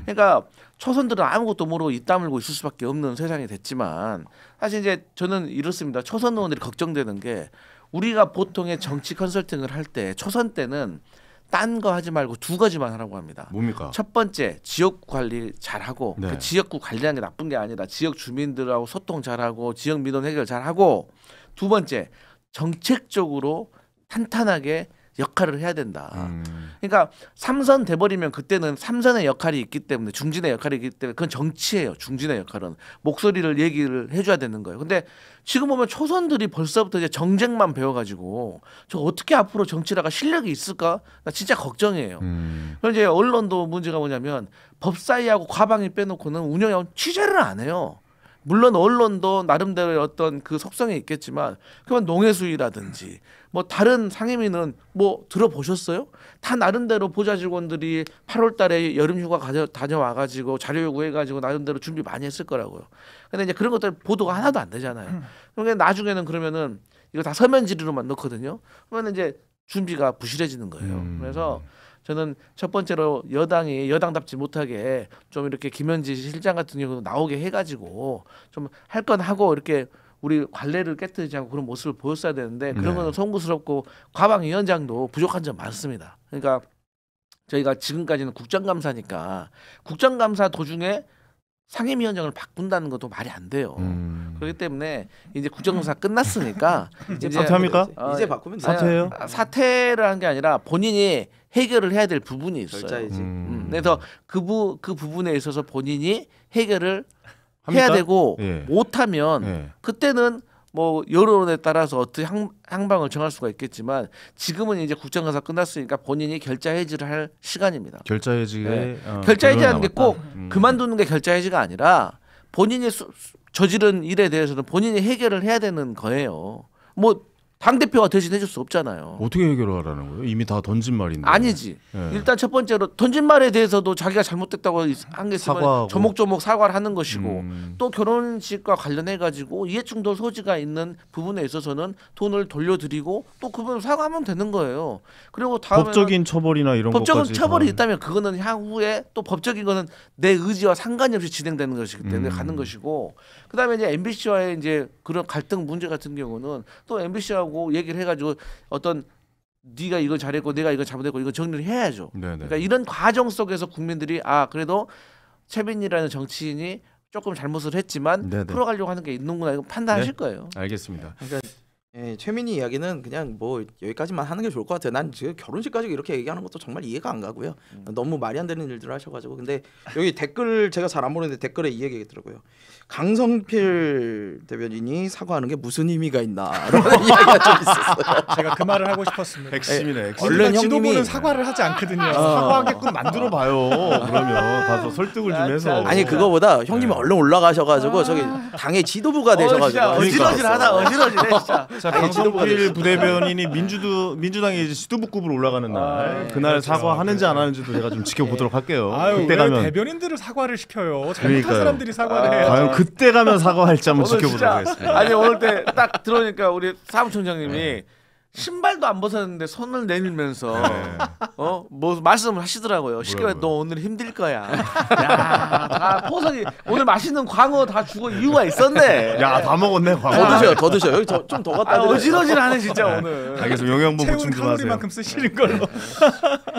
그러니까 초선들은 아무것도 모르고 입 다물고 있을 수밖에 없는 세상이 됐지만 사실 이제 저는 이렇습니다. 초선 의원들이 걱정되는 게 우리가 보통의 정치 컨설팅을 할 때 초선 때는 딴 거 하지 말고 두 가지만 하라고 합니다. 뭡니까? 첫 번째 지역구 관리 잘하고 그 지역구 관리하는 게 나쁜 게 아니라 지역 주민들하고 소통 잘하고 지역 민원 해결 잘하고 두 번째 정책적으로 탄탄하게 역할을 해야 된다. 그러니까 3선 돼버리면 그때는 3선의 역할이 있기 때문에 중진의 역할이 있기 때문에 그건 정치예요. 중진의 역할은 목소리를 얘기를 해줘야 되는 거예요. 근데 지금 보면 초선들이 벌써부터 이제 정쟁만 배워가지고 저 어떻게 앞으로 정치라가 실력이 있을까? 나 진짜 걱정이에요. 그런데 이제 언론도 문제가 뭐냐면 법사위하고 과방위 빼놓고는 운영하고 취재를 안 해요. 물론 언론도 나름대로의 어떤 그 속성이 있겠지만 그러면 농해수위라든지 뭐 다른 상임위는 뭐 들어보셨어요? 다 나름대로 보좌 직원들이 8월달에 여름휴가 다녀와가지고 자료 요구해가지고 나름대로 준비 많이 했을 거라고요. 근데 이제 그런 것들 보도가 하나도 안 되잖아요. 그러니까 나중에는 그러면은 이거 다 서면 질의로만 넣거든요. 그러면 이제 준비가 부실해지는 거예요. 그래서 저는 첫 번째로 여당이 여당답지 못하게 좀 이렇게 김현지 실장 같은 경우도 나오게 해가지고 좀 할 건 하고 이렇게 우리 관례를 깨뜨리지 않고 그런 모습을 보였어야 되는데 그런 네. 거는 송구스럽고 과방위원장도 부족한 점 많습니다. 그러니까 저희가 지금까지는 국정감사니까 국정감사 도중에 상임위원장을 바꾼다는 것도 말이 안 돼요. 그렇기 때문에 이제 국정감사 끝났으니까 이제 사퇴합니까? 이제 바꾸면 돼. 사퇴해요? 사퇴를 한 게 아니라 본인이 해결을 해야 될 부분이 있어요. 절차이지. 그래서 그 부분에 있어서 본인이 해결을 합니까? 해야 되고 예. 못하면 예. 그때는 뭐 여론에 따라서 어떻게 항방을 정할 수가 있겠지만 지금은 이제 국정감사 끝났으니까 본인이 결자 해지를 할 시간입니다. 결자 해지에 네. 결자 해지하는 게 꼭 남았다. 그만두는 게 결자 해지가 아니라 본인이 저지른 일에 대해서는 본인이 해결을 해야 되는 거예요. 뭐 당대표가 대신해 줄 수 없잖아요. 어떻게 해결하라는 거예요? 이미 다 던진 말인데. 아니지. 네. 일단 첫 번째로 던진 말에 대해서도 자기가 잘못됐다고 한 게 있으면 사과하고. 조목조목 사과를 하는 것이고 또 결혼식과 관련해 가지고 이해충돌 소지가 있는 부분에 있어서는 돈을 돌려드리고 또 그분 사과하면 되는 거예요. 그리고 다음에 법적인 처벌이나 이런 법적인 것까지 처벌이 다- 있다면 그거는 향후에 또 법적인 거는 내 의지와 상관이 없이 진행되는 것이기 때문에 가는 것이고 그다음에 이제 MBC와의 이제 그런 갈등 문제 같은 경우는 또 MBC하고 얘기를 해가지고 어떤 네가 이거 잘했고 내가 이거 잘못했고 이거 정리를 해야죠. 네네. 그러니까 이런 과정 속에서 국민들이 아 그래도 최빈이라는 정치인이 조금 잘못을 했지만 네네. 풀어가려고 하는 게 있는구나 이거 판단하실 거예요. 알겠습니다. 그러니까 최민희 이야기는 그냥 뭐 여기까지만 하는 게 좋을 것 같아요. 난 지금 결혼식 가지고 이렇게 얘기하는 것도 정말 이해가 안 가고요. 너무 말이 안 되는 일들을 하셔가지고 근데 여기 댓글 제가 잘 안 보는데 댓글에 이 얘기겠더라고요. 강성필 대변인이 사과하는 게 무슨 의미가 있나 이런 이야기가 좀 있었어요. 제가 그 말을 하고 싶었습니다. 핵심이네. 핵심. 얼른 우리가 지도부는 형님이- 사과를 하지 않거든요. 사과하게끔 만들어 봐요. 그러면 가서 설득을 좀 해서. 아니 그거보다 형님이 네. 얼른 올라가셔가지고 저기 당의 지도부가 되셔가지고 진짜 어지러지하다 어지러지네 진짜. 자, 강성필 부대변인이 민주당의 이제 지도부급으로 올라가는 날 그날 사과하는지 안 하는지도 제가 좀 지켜보도록 할게요. 아유, 그때 왜 가면 대변인들을 사과를 시켜요? 잘못한 그러니까요. 사람들이 사과를 해야죠. 과연 그때 가면 사과할지 한번 오늘 지켜보도록 진짜 하겠습니다. 아니 오늘 때 딱 들어오니까 우리 사무총장님이 신발도 안 벗었는데 손을 내밀면서 뭐 말씀을 하시더라고요. 쉽게 너 오늘 힘들 거야. 야, 다 포석이 오늘 맛있는 광어 다 주고 이유가 있었네. 야, 다 먹었네. 더 드셔요. 여기 좀 더 갖다 드려요. 어지러지하네 진짜 오늘. 알겠습니다. 영양분 채운 보충 좀 하세요. 칼로리만큼 쓰시는 걸로.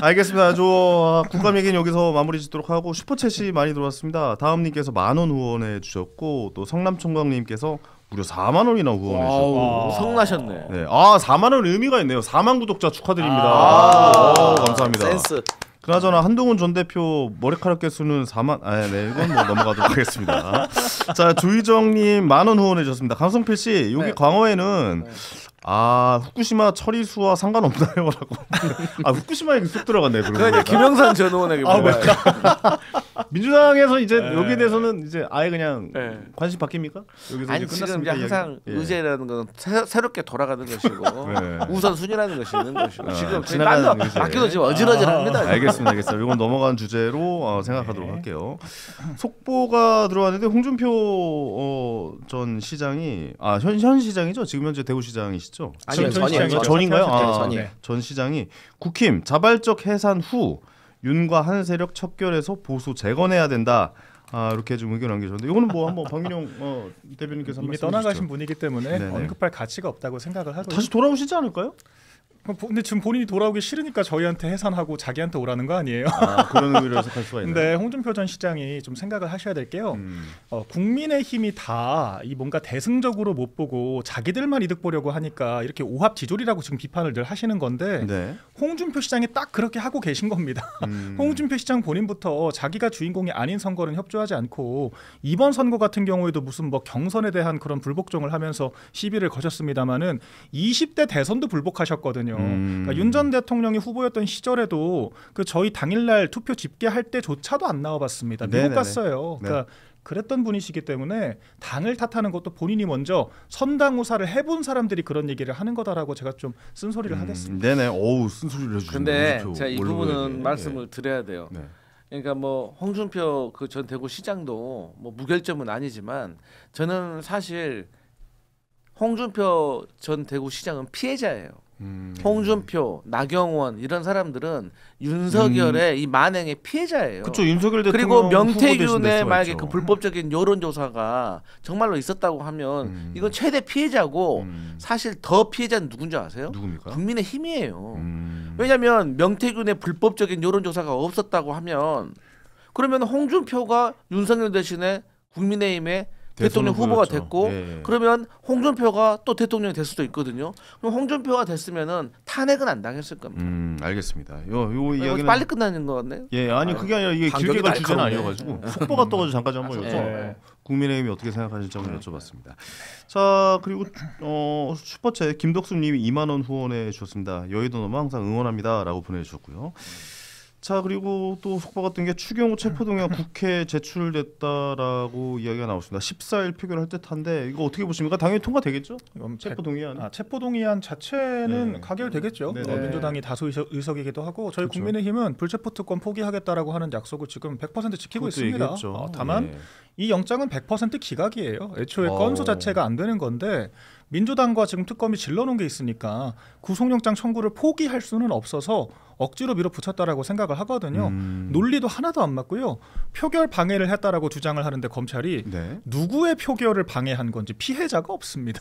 알겠습니다. 저 국감 얘기는 여기서 마무리 짓도록 하고 슈퍼챗이 많이 들어왔습니다. 다음님께서 10,000원 후원해 주셨고 또 성남총각님께서 무려 4만 원이나 후원해 주셨고 아우, 성나셨네. 네. 아 4만 원 의미가 있네요. 4만 구독자 축하드립니다. 감사합니다. 센스. 그나저나 한동훈 전 대표 머리카락 개수는 4만. 네 이건 뭐 넘어가도록 하겠습니다. 자 조희정님 10,000원 후원해 주셨습니다. 강성필 씨 여기 네. 광어에는 후쿠시마 처리수와 상관없나요?라고. 후쿠시마 얘기 쏙 들어갔네. 그건 이제 김영선 전 의원에게 물어봐요. 민주당에서 이제 여기에 대해서는 이제 아예 그냥 네. 관심 바뀝니까? 여기서 아니 이제 지금 이제 끝났습니까? 항상 이야기? 예. 의제라는 건 새롭게 돌아가는 것이고 네. 우선 순위라는 것이 있는 것이고 지금 지나가는 딴거 의제. 맡겨도 지금 어지러지합니다. 알겠습니다. 이건 넘어간 주제로 생각하도록 할게요. 속보가 들어왔는데 홍준표 전 시장이 현 시장이죠. 지금 현재 대구시장이시죠? 아니요, 전이요. 전인가요? 전이요. 전 시장이 국힘 자발적 해산 후 윤과 한 세력 척결해서 보수 재건해야 된다. 이렇게 좀 의견 남기셨는데 이거는 뭐 한번 박민영 대변인께서 이미 말씀해 떠나가신 주시죠. 분이기 때문에 네네. 언급할 가치가 없다고 생각을 하고요. 다시 돌아오시지 않을까요? 근데 지금 본인이 돌아오기 싫으니까 저희한테 해산하고 자기한테 오라는 거 아니에요? 그런 의미로 해석할 수가 있나요? 근데 홍준표 전 시장이 좀 생각을 하셔야 될 게요. 국민의힘이 다 이 뭔가 대승적으로 못 보고 자기들만 이득 보려고 하니까 이렇게 오합지졸이라고 지금 비판을 늘 하시는 건데 네. 홍준표 시장이 딱 그렇게 하고 계신 겁니다. 홍준표 시장 본인부터 자기가 주인공이 아닌 선거는 협조하지 않고 이번 선거 같은 경우에도 무슨 뭐 경선에 대한 그런 불복종을 하면서 시비를 거셨습니다마는 20대 대선도 불복하셨거든요. 그러니까 윤 전 대통령이 후보였던 시절에도 그 저희 당일날 투표 집계할 때조차도 안 나와봤습니다. 미국 네네네. 갔어요. 그러니까 그랬던 분이시기 때문에 당을 탓하는 것도 본인이 먼저 선당우사를 해본 사람들이 그런 얘기를 하는 거다라고 제가 좀 쓴소리를 하겠습니다. 네네. 어우 쓴소리를 해주시네요. 근데 홍준표 제가 이 원로에 부분은 대해. 말씀을 드려야 돼요. 네. 그러니까 뭐 홍준표 그 전 대구시장도 뭐 무결점은 아니지만 저는 사실 홍준표 전 대구시장은 피해자예요. 홍준표, 나경원 이런 사람들은 윤석열의 이 만행의 피해자예요. 그렇죠. 윤석열 대통령 그리고 명태균의 만약에 그 불법적인 여론조사가 정말로 있었다고 하면 이건 최대 피해자고 사실 더 피해자는 누군지 아세요? 누굽니까? 국민의힘이에요. 왜냐하면 명태균의 불법적인 여론조사가 없었다고 하면 그러면 홍준표가 윤석열 대신에 국민의힘의 대통령 후보가 됐고 그러면 홍준표가 또 대통령이 될 수도 있거든요. 그럼 홍준표가 됐으면은 탄핵은 안 당했을 겁니다. 알겠습니다. 요 이야기는 빨리 끝나는 것 같네. 예, 아니 그게 아니라 이게 길게 갈 주제는 아니어가지고 속보가 떠가지고 잠깐 한번 여쭤. 국민의힘이 어떻게 생각하실지 한번 여쭤봤습니다. 자 그리고 슈퍼챗 김덕수님이 2만 원 후원해 주셨습니다. 여의도 너무 항상 응원합니다라고 보내주셨고요. 자 그리고 또 속보 같은 게 추경호 체포동의안 국회에 제출됐다라고 이야기가 나왔습니다. 14일 표결할 듯한데 이거 어떻게 보십니까? 당연히 통과되겠죠? 체포동의안. 체포동의안 자체는 가결되겠죠. 민주당이 다수 의석이기도 하고 저희 그렇죠. 국민의힘은 불체포특권 포기하겠다라고 하는 약속을 지금 100% 지키고 있습니다. 다만 이 영장은 100% 기각이에요. 애초에 건수 자체가 안 되는 건데 민주당과 지금 특검이 질러놓은 게 있으니까 구속영장 청구를 포기할 수는 없어서 억지로 밀어붙였다라고 생각을 하거든요. 논리도 하나도 안 맞고요. 표결 방해를 했다라고 주장을 하는데 검찰이 누구의 표결을 방해한 건지 피해자가 없습니다.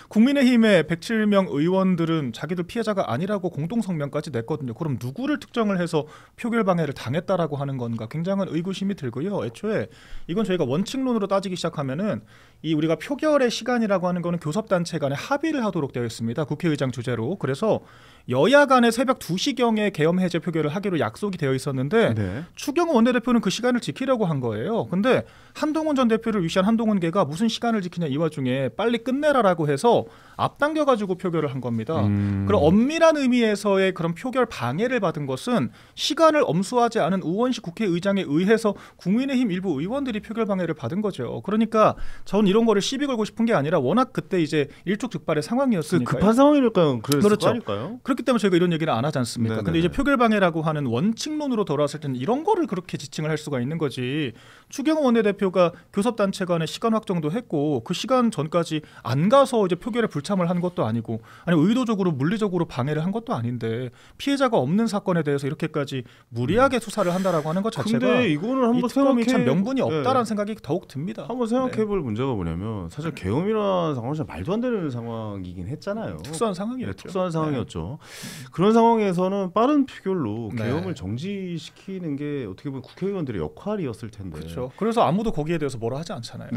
국민의힘의 107명 의원들은 자기들 피해자가 아니라고 공동성명까지 냈거든요. 그럼 누구를 특정을 해서 표결 방해를 당했다라고 하는 건가 굉장한 의구심이 들고요. 애초에 이건 저희가 원칙론으로 따지기 시작하면은 이 우리가 표결의 시간이라고 하는 거는 교섭단체 간에 합의를 하도록 되어 있습니다. 국회의장 주재로. 그래서 여야 간에 새벽 2시경에 계엄 해제 표결을 하기로 약속이 되어 있었는데 추경호 원내대표는 그 시간을 지키려고 한 거예요. 근데 한동훈 전 대표를 위시한 한동훈계가 무슨 시간을 지키냐 이 와중에 빨리 끝내라라고 해서 앞당겨가지고 표결을 한 겁니다. 그럼 엄밀한 의미에서의 그런 표결 방해를 받은 것은 시간을 엄수하지 않은 우원식 국회의장에 의해서 국민의힘 일부 의원들이 표결 방해를 받은 거죠. 그러니까 전 이런 거를 시비 걸고 싶은 게 아니라 워낙 그때 이제 일촉즉발의 상황이었으니까요. 급한 상황이니까요. 그렇죠. 거니까요. 그렇기 때문에 저희가 이런 얘기를 안 하지 않습니까? 근데 이제 표결 방해라고 하는 원칙론으로 돌아왔을 때는 이런 거를 그렇게 지칭을 할 수가 있는 거지. 추경호 원내대표가 교섭단체 간에 시간 확정도 했고 그 시간 전까지 안 가서 이제 표결에 불참을 한 것도 아니고 아니 의도적으로 물리적으로 방해를 한 것도 아닌데 피해자가 없는 사건에 대해서 이렇게까지 무리하게 수사를 한다라고 하는 것 자체가 근데 이거는 한번 특검이 참 명분이 없다라는 생각이 더욱 듭니다. 한번 생각해볼 문제가 뭐냐면 사실 계엄이라는 상황은 말도 안 되는 상황이긴 했잖아요. 특수한 상황이었죠. 특수한 상황이었죠. 그런 상황에서 빠른 표결로 계엄을 정지시키는 게 어떻게 보면 국회의원들의 역할이었을 텐데. 그렇죠. 그래서 아무도 거기에 대해서 뭐라 하지 않잖아요.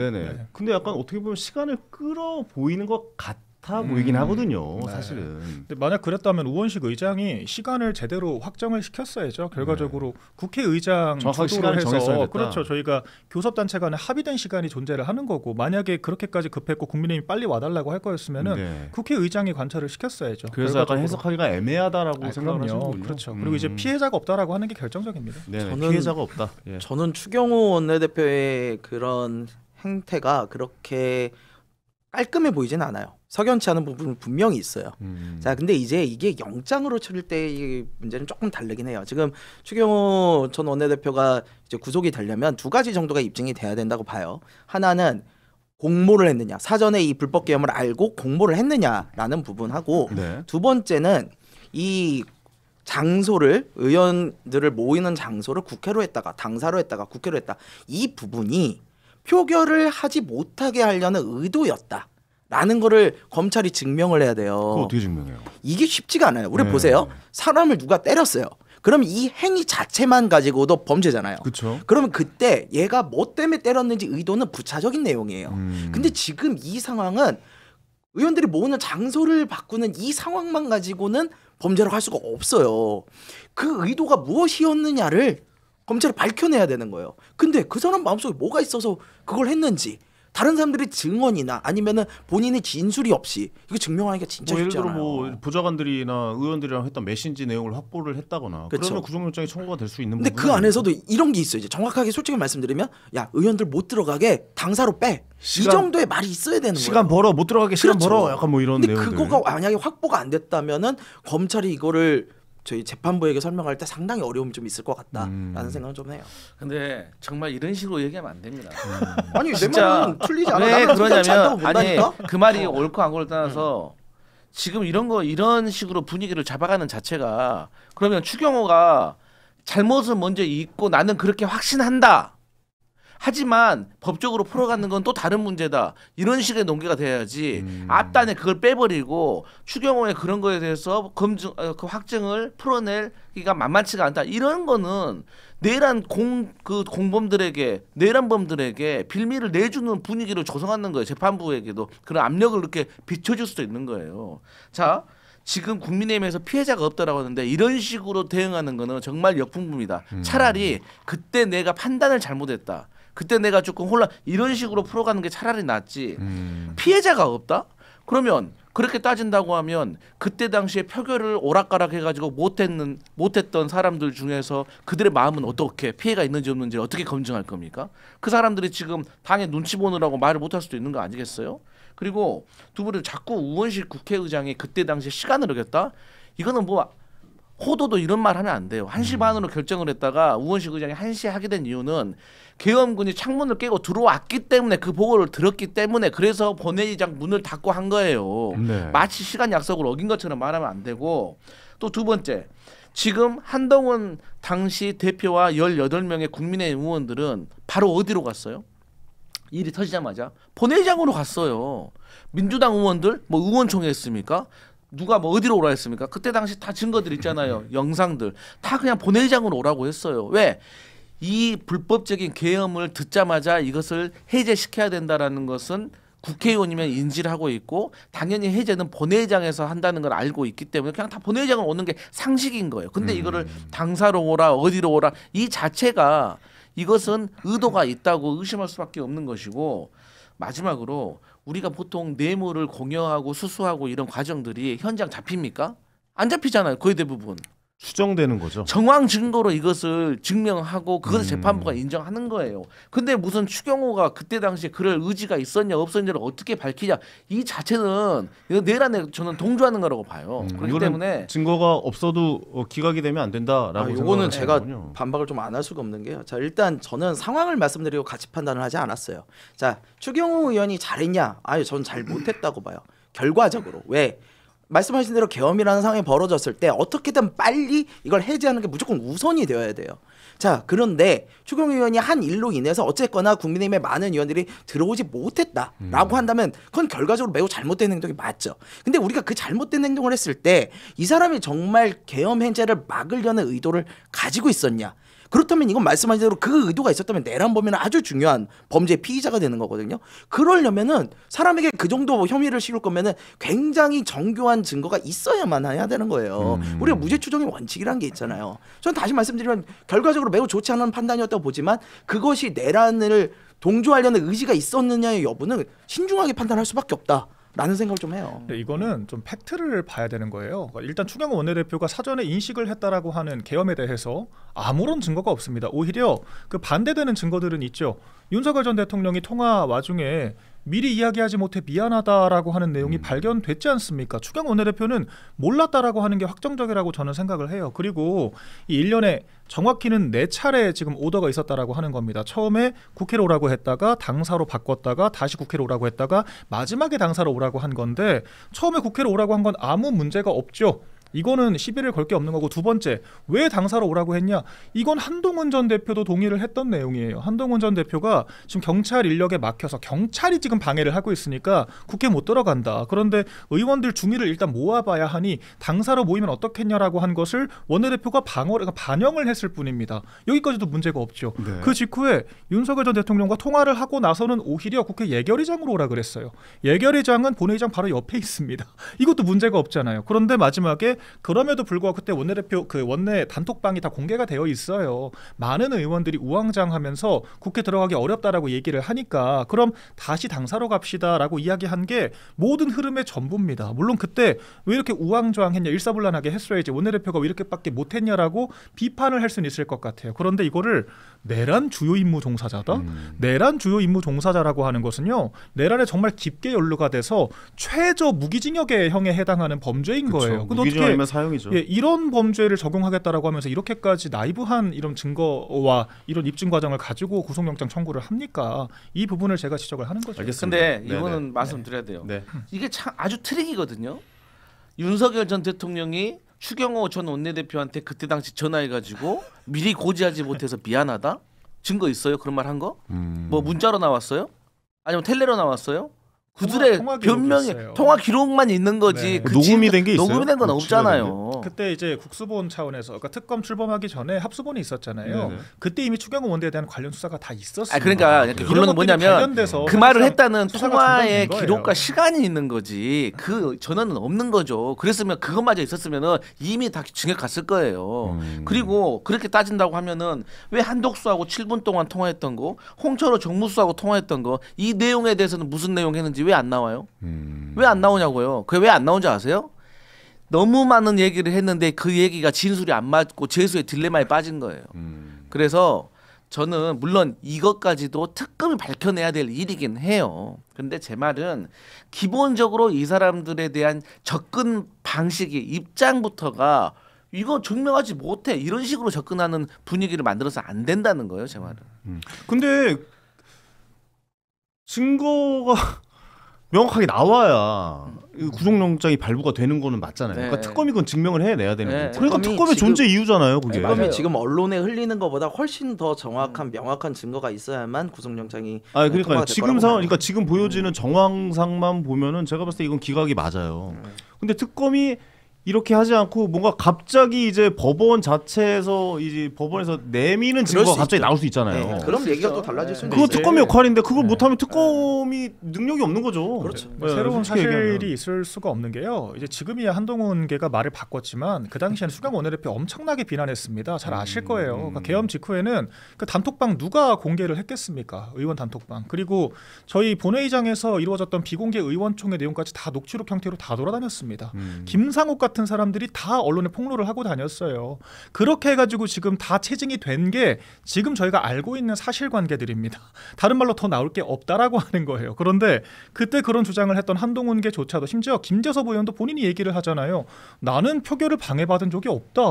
근데 약간 어떻게 보면 시간을 끌어 보이는 것 같아 보이긴 하거든요. 사실은. 근데 만약 그랬다면 우원식 의장이 시간을 제대로 확정을 시켰어야죠. 결과적으로 국회의장 주도를 해서 그렇죠. 저희가 교섭단체 간에 합의된 시간이 존재를 하는 거고 만약에 그렇게까지 급했고 국민의힘이 빨리 와달라고 할 거였으면은 국회의장이 관철을 시켰어야죠. 그래서 약간 해석하기가 애매하다라고 생각을 하시는군요. 그렇죠. 그리고 이제 피해자가 없다라고 하는 게 결정적입니다. 저는 피해자가 없다. 저는 추경호 원내대표의 그런 행태가 그렇게 깔끔해 보이진 않아요. 석연치 않은 부분은 분명히 있어요. 자, 근데 이제 이게 영장으로 치를 때의 문제는 조금 다르긴 해요. 지금 추경호 전 원내대표가 이제 구속이 되려면 두 가지 정도가 입증이 돼야 된다고 봐요. 하나는 공모를 했느냐, 사전에 이 불법 계엄을 알고 공모를 했느냐라는 부분하고 두 번째는 이 장소를 의원들을 모이는 장소를 국회로 했다가 당사로 했다가 국회로 했다. 이 부분이 표결을 하지 못하게 하려는 의도였다라는 거를 검찰이 증명을 해야 돼요. 그거 어떻게 증명해요? 이게 쉽지가 않아요. 우리 보세요. 사람을 누가 때렸어요. 그럼 이 행위 자체만 가지고도 범죄잖아요. 그쵸. 그러면 그때 얘가 뭐 때문에 때렸는지 의도는 부차적인 내용이에요. 근데 지금 이 상황은 의원들이 모으는 장소를 바꾸는 이 상황만 가지고는 범죄라고 할 수가 없어요. 그 의도가 무엇이었느냐를 검찰이 밝혀내야 되는 거예요. 근데 그 사람 마음속에 뭐가 있어서 그걸 했는지 다른 사람들의 증언이나 아니면은 본인의 진술이 없이 이거 증명하기가 진짜 쉽지 않아요. 예를 들어 뭐 보좌관들이나 의원들이랑 했던 메신지 내용을 확보를 했다거나 그러면 구속영장이 청구가 될 수 있는 부분은 근데 그 안에서도 이런 게 있어요. 이제 정확하게 솔직히 말씀드리면 야 의원들 못 들어가게 당사로 빼. 이 정도의 말이 있어야 되는 거예요. 시간 벌어 못 들어가게 시간 벌어 약간 뭐 이런 근데 내용들. 그거가 만약에 확보가 안 됐다면은 검찰이 이거를 저희 재판부에게 설명할 때 상당히 어려움이 좀 있을 것 같다라는 생각은 좀 해요. 근데 정말 이런 식으로 얘기하면 안 됩니다. 아니 내 말은 틀리지 않아. 왜 그러냐면 아니 그 말이 옳고 안 옳고 떠나서 지금 이런 식으로 분위기를 잡아가는 자체가 그러면 추경호가 잘못을 먼저 잊고 나는 그렇게 확신한다. 하지만 법적으로 풀어가는 건 또 다른 문제다. 이런 식의 논리가 돼야지. 앞단에 그걸 빼버리고 추경호의 그런 거에 대해서 그 확증을 풀어내기가 만만치가 않다. 이런 거는 내란 공범들에게 내란범들에게 빌미를 내주는 분위기를 조성하는 거예요. 재판부에게도 그런 압력을 이렇게 비춰줄 수도 있는 거예요. 자. 지금 국민의힘에서 피해자가 없다라고 하는데 이런 식으로 대응하는 거는 정말 역풍부입니다. 차라리 그때 내가 판단을 잘못했다. 그때 내가 조금 이런 식으로 풀어가는 게 차라리 낫지. 피해자가 없다? 그러면 그렇게 따진다고 하면 그때 당시에 표결을 오락가락 해가지고 못했던 사람들 중에서 그들의 마음은 어떻게 피해가 있는지 없는지 어떻게 검증할 겁니까? 그 사람들이 지금 당에 눈치 보느라고 말을 못할 수도 있는 거 아니겠어요? 그리고 두 분은 자꾸 우원식 국회의장이 그때 당시에 시간을 어겼다? 이거는 뭐 호도도 이런 말 하면 안 돼요. 1시 반으로 결정을 했다가 우원식 의장이 1시에 하게 된 이유는 계엄군이 창문을 깨고 들어왔기 때문에 그 보고를 들었기 때문에 그래서 본회의장 문을 닫고 한 거예요. 네. 마치 시간 약속을 어긴 것처럼 말하면 안 되고 또 두 번째 지금 한동훈 당시 대표와 18명의 국민의힘 의원들은 바로 어디로 갔어요? 일이 터지자마자 본회의장으로 갔어요. 민주당 의원들 뭐 의원총회 했습니까? 누가 뭐 어디로 오라 했습니까? 그때 당시 다 증거들 있잖아요. 영상들 다 그냥 본회의장으로 오라고 했어요. 왜? 이 불법적인 계엄을 듣자마자 이것을 해제시켜야 된다라는 것은 국회의원이면 인지를 하고 있고 당연히 해제는 본회의장에서 한다는 걸 알고 있기 때문에 그냥 다 본회의장을 오는 게 상식인 거예요. 근데 이거를 당사로 오라 어디로 오라 이 자체가 이것은 의도가 있다고 의심할 수밖에 없는 것이고 마지막으로 우리가 보통 뇌물을 공여하고 수수하고 이런 과정들이 현장 잡힙니까? 안 잡히잖아요. 거의 대부분. 추정되는 거죠. 정황 증거로 이것을 증명하고 그것을 재판부가 인정하는 거예요. 근데 무슨 추경호가 그때 당시에 그럴 의지가 있었냐 없었냐를 어떻게 밝히냐 이 자체는 내란에 저는 동조하는 거라고 봐요. 그렇기 때문에 증거가 없어도 기각이 되면 안 된다라고 이거는 제가 거군요. 반박을 좀 안 할 수가 없는 게요. 자 일단 저는 상황을 말씀드리고 가치 판단을 하지 않았어요. 자 추경호 의원이 잘했냐? 아니 저는 잘 못했다고 봐요. 결과적으로 왜? 말씀하신 대로 계엄이라는 상황이 벌어졌을 때 어떻게든 빨리 이걸 해제하는 게 무조건 우선이 되어야 돼요. 자 그런데 추경호 의원이 한 일로 인해서 어쨌거나 국민의힘의 많은 의원들이 들어오지 못했다라고 한다면 그건 결과적으로 매우 잘못된 행동이 맞죠. 근데 우리가 그 잘못된 행동을 했을 때 이 사람이 정말 계엄 해제를 막으려는 의도를 가지고 있었냐. 그렇다면 이건 말씀하신 대로 그 의도가 있었다면 내란 범인은 아주 중요한 범죄의 피의자가 되는 거거든요. 그러려면은 사람에게 그 정도 혐의를 씌울 거면은 굉장히 정교한 증거가 있어야만 해야 되는 거예요. 우리가 무죄 추정의 원칙이라는 게 있잖아요. 저는 다시 말씀드리면 결과적으로 매우 좋지 않은 판단이었다고 보지만 그것이 내란을 동조하려는 의지가 있었느냐의 여부는 신중하게 판단할 수밖에 없다. 라는 생각을 좀 해요. 이거는 좀 팩트를 봐야 되는 거예요. 일단 추경호 원내대표가 사전에 인식을 했다라고 하는 계엄에 대해서 아무런 증거가 없습니다. 오히려 그 반대되는 증거들은 있죠. 윤석열 전 대통령이 통화 와중에 미리 이야기하지 못해 미안하다라고 하는 내용이 발견됐지 않습니까? 추경호 원내대표는 몰랐다라고 하는 게 확정적이라고 저는 생각을 해요. 그리고 이 1년에 정확히는 4차례 지금 오더가 있었다라고 하는 겁니다. 처음에 국회로 오라고 했다가 당사로 바꿨다가 다시 국회로 오라고 했다가 마지막에 당사로 오라고 한 건데 처음에 국회로 오라고 한 건 아무 문제가 없죠. 이거는 시비를 걸 게 없는 거고 두 번째 왜 당사로 오라고 했냐 이건 한동훈 전 대표도 동의를 했던 내용이에요. 한동훈 전 대표가 지금 경찰 인력에 막혀서 경찰이 지금 방해를 하고 있으니까 국회 못 들어간다. 그런데 의원들 중의를 일단 모아봐야 하니 당사로 모이면 어떻겠냐라고 한 것을 원내대표가 반영을 했을 뿐입니다. 여기까지도 문제가 없죠. 네. 그 직후에 윤석열 전 대통령과 통화를 하고 나서는 오히려 국회 예결위장으로 오라 그랬어요. 예결위장은 본회의장 바로 옆에 있습니다. 이것도 문제가 없잖아요. 그런데 마지막에 그럼에도 불구하고 그때 원내대표 그 원내 단톡방이 다 공개가 되어 있어요. 많은 의원들이 우왕좌왕하면서 국회 들어가기 어렵다라고 얘기를 하니까 그럼 다시 당사로 갑시다라고 이야기한 게 모든 흐름의 전부입니다. 물론 그때 왜 이렇게 우왕좌왕했냐 일사불란하게 했어야지 원내대표가 왜 이렇게밖에 못했냐라고 비판을 할 수는 있을 것 같아요. 그런데 이거를 내란 주요 임무 종사자다? 내란 주요 임무 종사자라고 하는 것은요. 내란에 정말 깊게 연루가 돼서 최저 무기징역의 형에 해당하는 범죄인 그쵸. 거예요. 근데 어떻게 사형이죠. 예, 이런 범죄를 적용하겠다라고 하면서 이렇게까지 나이브한 이런 증거와 이런 입증 과정을 가지고 구속영장 청구를 합니까? 이 부분을 제가 지적을 하는 거죠. 알겠습니다. 근데 이거는 말씀드려야 돼요. 네. 이게 참 아주 트릭이거든요. 윤석열 전 대통령이 추경호 전 원내대표한테 그때 당시 전화해가지고 미리 고지하지 못해서 미안하다? 증거 있어요? 그런 말 한 거? 뭐 문자로 나왔어요? 아니면 텔레로 나왔어요? 그들의 변명이 통화 기록만 있는 거지. 네. 녹음이 된 게 있어요? 녹음이 된 건 없잖아요. 그때 이제 국수본 차원에서 그러니까 특검 출범하기 전에 합수본이 있었잖아요. 네네. 그때 이미 추경호 원대에 대한 관련 수사가 다 있었어요. 그러니까 결론은 뭐냐면 그 말을 했다는 통화의 기록과 시간이 있는 거지. 그 전화는 없는 거죠. 그랬으면 그것마저 있었으면은 이미 다 징역 갔을 거예요. 그리고 그렇게 따진다고 하면은 왜 한독수하고 7분 동안 통화했던 거, 홍철호 정무수하고 통화했던 거, 이 내용에 대해서는 무슨 내용 했는지 왜 안 나와요? 왜 안 나오냐고요? 그게 왜 안 나온지 아세요? 너무 많은 얘기를 했는데 그 얘기가 진술이 안 맞고 재수의 딜레마에 빠진 거예요. 그래서 저는 물론 이것까지도 특검이 밝혀내야 될 일이긴 해요. 그런데 제 말은 기본적으로 이 사람들에 대한 접근 방식이 입장부터가 이거 증명하지 못해 이런 식으로 접근하는 분위기를 만들어서 안 된다는 거예요. 제 말은. 근데 증거가 명확하게 나와야 구속영장이 발부가 되는 거는 맞잖아요. 네. 그러니까 특검이 그건 증명을 해내야 되는 거고. 그러니까 특검이 특검의 존재 이유잖아요. 그게. 특검이 지금 언론에 흘리는 것보다 훨씬 더 정확한 명확한 증거가 있어야만 구속영장이. 그러니까 지금 상황, 그러니까 지금 보여지는 정황상만 보면은 제가 봤을 때 이건 기각이 맞아요. 근데 특검이 이렇게 하지 않고 뭔가 갑자기 이제 법원 자체에서 이제 법원에서 내미는 증거가 갑자기 나올 수 있잖아요. 네, 그럼 얘기가 또 달라질 수 있는데 그거 특검의 역할인데 그걸 못하면 특검이 능력이 없는 거죠. 그렇죠. 새로운 사실이 있을 수가 없는 게요. 이제 지금이야 한동훈계가 말을 바꿨지만 그 당시에는 수경 원내대표 엄청나게 비난했습니다. 잘 아실 거예요. 그러니까 계엄 직후에는 그 단톡방 누가 공개를 했겠습니까? 의원 단톡방. 그리고 저희 본회의장에서 이루어졌던 비공개 의원총회 내용까지 다 녹취록 형태로 다 돌아다녔습니다. 김상욱 같은 사람들이 다 언론에 폭로를 하고 다녔어요. 그렇게 해가지고 지금 다 체증이 된 게 지금 저희가 알고 있는 사실관계들입니다. 다른 말로 더 나올 게 없다라고 하는 거예요. 그런데 그때 그런 주장을 했던 한동훈계조차도 심지어 김재섭 의원도 본인이 얘기를 하잖아요. 나는 표결을 방해받은 적이 없다.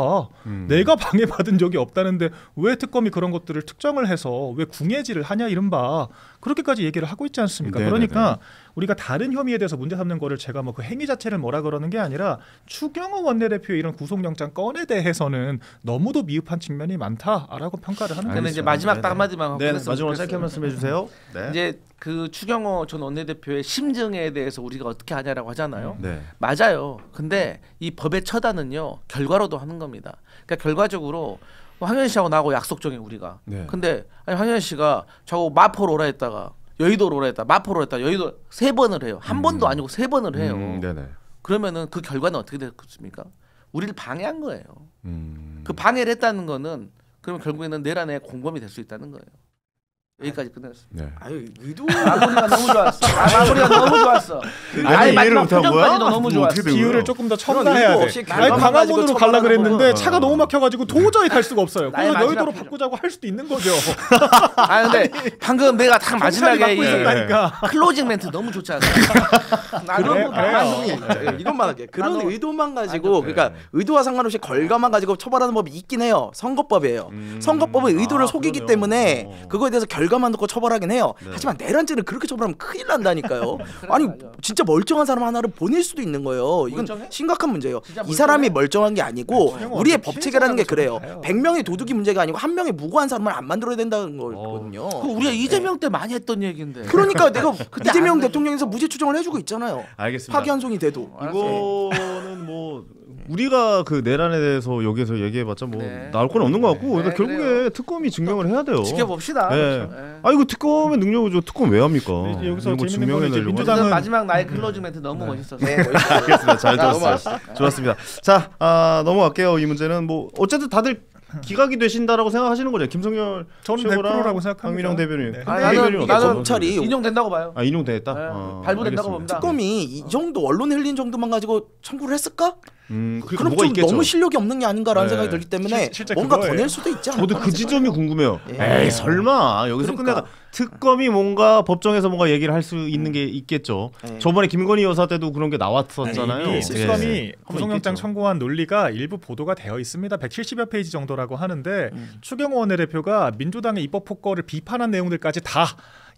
내가 방해받은 적이 없다는데 왜 특검이 그런 것들을 특정을 해서 왜 궁예질을 하냐 이른바 그렇게까지 얘기를 하고 있지 않습니까? 네네네. 그러니까 우리가 다른 혐의에 대해서 문제 삼는 거를 제가 뭐 그 행위 자체를 뭐라 그러는 게 아니라 추경호 원내대표의 이런 구속영장 건에 대해서는 너무도 미흡한 측면이 많다라고 평가를 하는 거죠. 근데 이제 마지막 딱 한마디만 하고 마지막으로 짧게 말씀해 주세요. 네. 이제 그 추경호 전 원내대표의 심증에 대해서 우리가 어떻게 하냐라고 하잖아요. 네. 맞아요. 근데 이 법의 처단은요 결과로도 하는 겁니다. 그러니까 결과적으로 황현희 씨하고 나하고 약속 정해 우리가. 네. 근데 아니, 황현희 씨가 자꾸 마포로 오라 했다가 여의도로 오라 했다, 마포로 했다, 여의도 3번을 해요. 한 번도 아니고 3번을 해요. 네네. 그러면은 그 결과는 어떻게 됐습니까? 우리를 방해한 거예요. 그 방해를 했다는 거는 그러면 결국에는 내란에 공범이 될 수 있다는 거예요. 여기까지 끝냈습니다. 네. 아유 의도 마무리가 너무 좋았어. 마무리가 너무 좋았어. 아니, 마지막 못한 거야? 표정까지도 너무 좋았어. 비율을 조금 더 첨가해야 돼. 아니 광화문으로 가려 그랬는데 차가 너무 막혀가지고 도저히 갈 수가 없어요. 그래서 나의 여의도로 마지막 바꾸자고 할 수도 있는 거죠. 아 근데 방금 내가 딱 마지막에 이 있었다니까. 클로징 멘트 너무 좋지 않아요? 그런 이것만 할게. 그런 의도만 가지고 그러니까 의도와 상관없이 결과만 가지고 처벌하는 법이 있긴 해요. 선거법이에요. 선거법은 의도를 속이기 그러네요. 때문에 그거에 대해서 결과만 놓고 처벌하긴 해요. 하지만 내란죄는 그렇게 처벌하면 큰일 난다니까요. 아니 진짜 멀쩡한 사람 하나를 보낼 수도 있는 거예요. 이건 멀쩡해? 심각한 문제예요. 진짜 이 사람이 멀쩡한 게 아니고 그냥 우리의 어떻게 법체계라는 게 그래요. 피해자라고 100명의 도둑이 문제가 아니고 한 명의 무고한 사람을 안 만들어야 된다는 거거든요. 그 우리가 이재명 때 많이 했던 얘기인데. 그러니까 내가 그때 이재명 안 대통령에서 무죄 추정을 해주고 있잖아요. 알겠습니다. 파기환송이 돼도. 이거는 뭐 우리가 그 내란에 대해서 여기서 얘기해봤자 뭐 네. 나올 건 없는 것 같고 그러니까 네, 결국에 그래요. 특검이 증명을 해야 돼요. 지켜봅시다. 네. 그렇죠. 네. 아 이거 특검의 능력이죠. 특검 왜 합니까? 여기서 이런 거 재밌는 건 이제 증명해내려고. 민주당은- 마지막 나의 클로징 멘트 너무 멋있었어. 알겠습니다. 잘 너무 들었어요. 멋있어. 좋았습니다. 자 넘어갈게요. 이 문제는 뭐 어쨌든 다들 기각이 되신다라고 생각하시는 거죠. 김성열 저는 최고랑 100%라고 생각합니다. 강민영 대변인. 네. 아니, 대변인은 나는 어떤 검찰이 인용된다고 봐요. 인용됐다. 네. 발부된다고 발부된다고 봅니다. 특검이 이 정도 언론에 흘린 정도만 가지고 청구를 했을까? 그러니까 그럼 뭐가 좀 있겠죠. 너무 실력이 없는 게 아닌가라는 네. 생각이 들기 때문에 실제 뭔가 더 그거예요. 낼 수도 있지 않을까? 저도 그 지점이 궁금해요. 예. 에이 설마 여기서 그러니까. 끝내가 특검이 뭔가 법정에서 뭔가 얘기를 할 수 있는 게 있겠죠. 네. 저번에 김건희 여사 때도 그런 게 나왔었잖아요. 이 예. 특검이 구속영장 있겠죠. 청구한 논리가 일부 보도가 되어 있습니다. 170여 페이지 정도라고 하는데 추경호 원내대표가 민주당의 입법 폭거를 비판한 내용들까지 다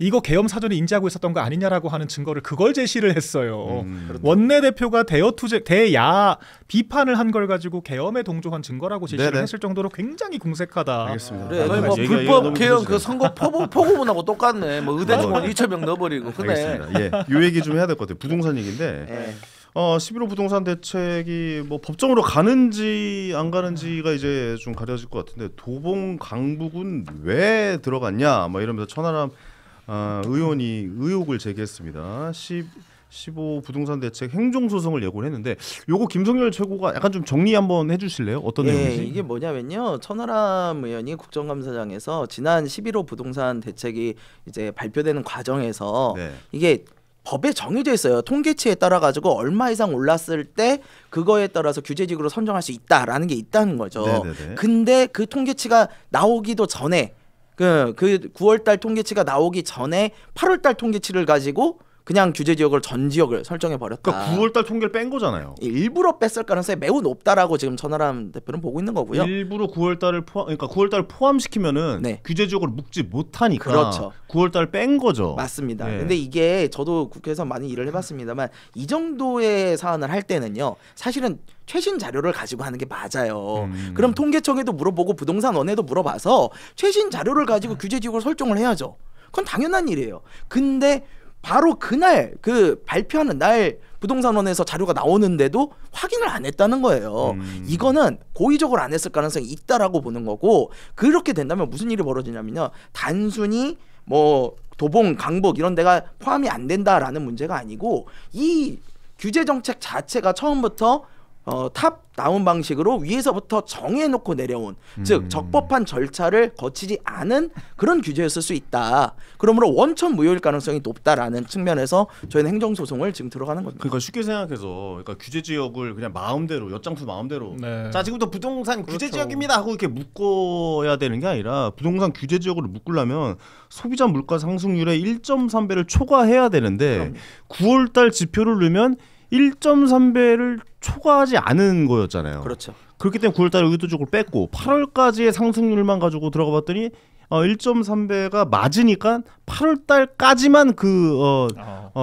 이거 계엄 사전에 인지하고 있었던 거 아니냐라고 하는 증거를 그걸 제시를 했어요. 원내대표가 대야 비판을 한 걸 가지고 계엄에 동조한 증거라고 제시를 했을 정도로 굉장히 공색하다. 알겠습니다. 그래, 뭐 불법 계엄 그 선거 포고문하고 똑같네. 뭐 의대 증원 2,000명 넣어버리고. 그래. 예, 요 얘기 좀 해야 될 것 같아요. 부동산 얘기인데. 11호 부동산 대책이 뭐 법정으로 가는지 안 가는지가 이제 좀 가려질 것 같은데 도봉 강북은 왜 들어갔냐 뭐 이러면서 천하람 의원이 의혹을 제기했습니다. 15 부동산 대책 행정소송을 예고를 했는데 요거 김성열 최고가 약간 좀 정리 한번 해주실래요? 어떤 내용인지? 이게 뭐냐면요. 천하람 의원이 국정감사장에서 지난 11호 부동산 대책이 이제 발표되는 과정에서 이게 법에 정해져 있어요. 통계치에 따라 가지고 얼마 이상 올랐을 때 그거에 따라서 규제지구로 선정할 수 있다라는 게 있다는 거죠. 네네네. 근데 그 통계치가 나오기도 전에 그 9월달 통계치가 나오기 전에 8월달 통계치를 가지고 그냥 규제 지역을 전 지역을 설정해 버렸다. 그러니까 9월달 통계를 뺀 거잖아요. 일부러 뺐을 가능성이 매우 높다라고 지금 천하람 대표는 보고 있는 거고요. 일부러 9월달을 그러니까 9월달을 포함시키면은 규제 지역으로 묶지 못하니까. 그렇죠. 9월달 뺀 거죠. 맞습니다. 근데 이게 저도 국회에서 많이 일을 해봤습니다만 이 정도의 사안을 할 때는요, 사실은 최신 자료를 가지고 하는 게 맞아요. 그럼 통계청에도 물어보고 부동산원에도 물어봐서 최신 자료를 가지고 규제 지역을 설정을 해야죠. 그건 당연한 일이에요. 근데 바로 그날 그 발표하는 날 부동산원에서 자료가 나오는데도 확인을 안 했다는 거예요. 이거는 고의적으로 안 했을 가능성이 있다라고 보는 거고, 그렇게 된다면 무슨 일이 벌어지냐면요, 단순히 뭐 도봉, 강북 이런 데가 포함이 안 된다라는 문제가 아니고 이 규제 정책 자체가 처음부터 탑 다운 방식으로 위에서부터 정해놓고 내려온, 즉 적법한 절차를 거치지 않은 그런 규제였을 수 있다. 그러므로 원천 무효일 가능성이 높다라는 측면에서 저희는 행정소송을 지금 들어가는 겁니다. 그러니까 쉽게 생각해서, 그러니까 규제 지역을 그냥 마음대로 엿장수 마음대로 자 지금부터 부동산 규제 지역입니다 하고 이렇게 묶어야 되는 게 아니라, 부동산 규제 지역으로 묶으려면 소비자 물가 상승률의 1.3배를 초과해야 되는데 9월달 지표를 넣으면 1.3배를 초과하지 않은 거였잖아요. 그렇죠. 그렇기 때문에 9월달에 의도적으로 뺐고 8월까지의 상승률만 가지고 들어가 봤더니 1.3배가 맞으니까 8월달까지만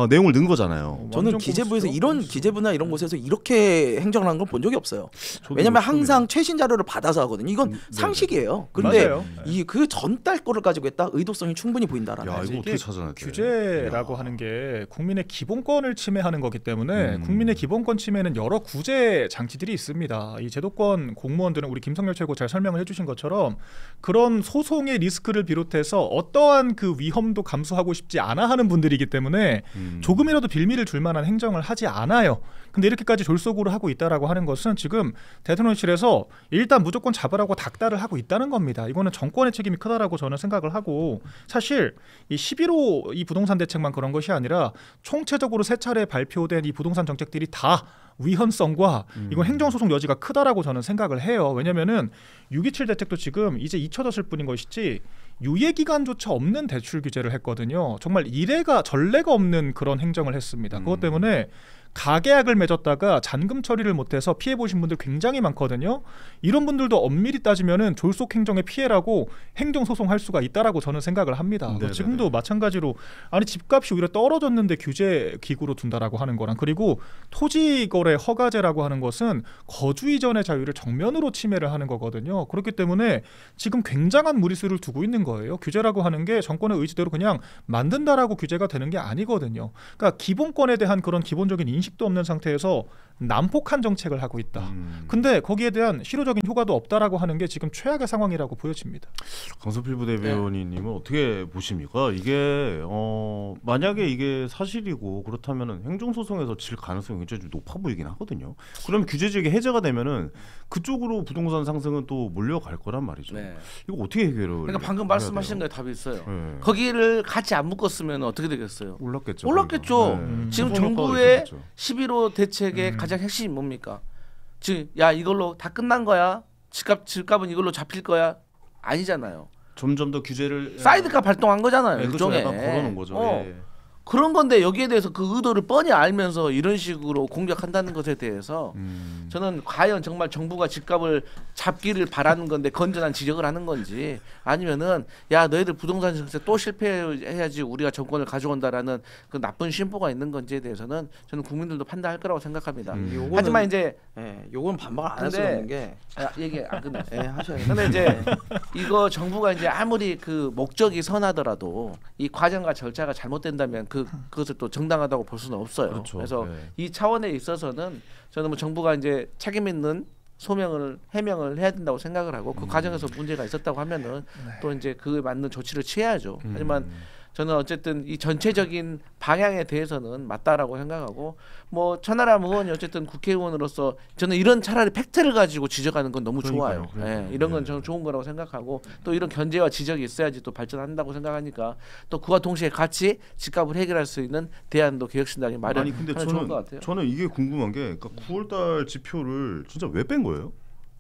내용을 넣은 거잖아요. 저는 기재부에서 이런 기재부나 이런 곳에서 이렇게 행정을 한 건 본 적이 없어요. 왜냐하면 항상 최신 자료를 받아서 하거든요. 이건 상식이에요. 근데 이 그 전달 거를 가지고 했다, 의도성이 충분히 보인다라는. 야, 이거 어떻게 찾아냈대? 규제라고 하는 게 국민의 기본권을 침해하는 거기 때문에 국민의 기본권 침해는 여러 구제 장치들이 있습니다. 이 제도권 공무원들은 우리 김성열 최고 잘 설명을 해주신 것처럼 그런 소송의 리스크를 비롯해서 어떠한 그 위험도 감수하고 싶지 않아 하는 분들이기 때문에 조금이라도 빌미를 줄 만한 행정을 하지 않아요. 근데 이렇게까지 졸속으로 하고 있다라고 하는 것은 지금 대통령실에서 일단 무조건 잡으라고 닥달을 하고 있다는 겁니다. 이거는 정권의 책임이 크다라고 저는 생각을 하고, 사실 이 11호 이 부동산 대책만 그런 것이 아니라 총체적으로 세 차례 발표된 이 부동산 정책들이 다 위헌성과 이건 행정소송 여지가 크다라고 저는 생각을 해요. 왜냐면은 627 대책도 지금 이제 잊혀졌을 뿐인 것이지 유예기간조차 없는 대출 규제를 했거든요. 정말 전례가 없는 그런 행정을 했습니다. 그것 때문에 가계약을 맺었다가 잔금 처리를 못해서 피해 보신 분들 굉장히 많거든요. 이런 분들도 엄밀히 따지면은 졸속 행정의 피해라고 행정 소송할 수가 있다라고 저는 생각을 합니다. 지금도 마찬가지로, 아니 집값이 오히려 떨어졌는데 규제 기구로 둔다라고 하는 거랑, 그리고 토지거래 허가제라고 하는 것은 거주 이전의 자유를 정면으로 침해를 하는 거거든요. 그렇기 때문에 지금 굉장한 무리수를 두고 있는 거예요. 규제라고 하는 게 정권의 의지대로 그냥 만든다라고 규제가 되는 게 아니거든요. 그러니까 기본권에 대한 그런 기본적인 인식도 없는 상태에서 난폭한 정책을 하고 있다. 근데 거기에 대한 실효적인 효과도 없다라고 하는 게 지금 최악의 상황이라고 보여집니다. 강서필 부대변인님은 어떻게 보십니까? 이게 만약에 이게 사실이고 그렇다면은 행정소송에서 질 가능성이 굉장히 좀 높아 보이긴 하거든요. 그럼 규제지역이 해제가 되면은 그쪽으로 부동산 상승은 또 몰려갈 거란 말이죠. 이거 어떻게 해결을? 그러니까 방금 말씀하신 거에 답이 있어요. 거기를 같이 안 묶었으면 어떻게 되겠어요? 올랐겠죠. 지금 정부의 11호 대책의 가장 핵심이 뭡니까? 즉, 야 이걸로 다 끝난 거야. 집값은 이걸로 잡힐 거야. 아니잖아요. 점점 더 규제를 사이드카 발동한 거잖아요. 그렇죠. 일종의. 약간 걸어놓은 거죠. 그런 건데 여기에 대해서 그 의도를 뻔히 알면서 이런 식으로 공격한다는 것에 대해서 저는 과연 정말 정부가 집값을 잡기를 바라는 건데 건전한 지적을 하는 건지 아니면은 야 너희들 부동산 정책 또 실패해야지 우리가 정권을 가져온다라는 그 나쁜 심보가 있는 건지에 대해서는 저는 국민들도 판단할 거라고 생각합니다. 하지만 이제 요건 반박을 안 할 수가 없는 게 얘기 안 끝났어요. 하셔야 근데 이제 이거 정부가 이제 아무리 그 목적이 선하더라도 이 과정과 절차가 잘못된다면 그것을 또 정당하다고 볼 수는 없어요. 그렇죠. 그래서 이 차원에 있어서는 저는 뭐 정부가 이제 책임 있는 해명을 해야 된다고 생각을 하고 그 과정에서 문제가 있었다고 하면은 또 이제 그에 맞는 조치를 취해야죠. 하지만 저는 어쨌든 이 전체적인 방향에 대해서는 맞다라고 생각하고 뭐 천하람 의원이 어쨌든 국회의원으로서 저는 이런 차라리 팩트를 가지고 지적하는 건 너무 좋아요. 이런 건 저는 좋은 거라고 생각하고 또 이런 견제와 지적이 있어야지 또 발전한다고 생각하니까 또 그와 동시에 같이 집값을 해결할 수 있는 대안도 개혁신당이 마련하면 좋은 것 같아요. 저는 이게 궁금한 게 그러니까 9월달 지표를 진짜 왜 뺀 거예요?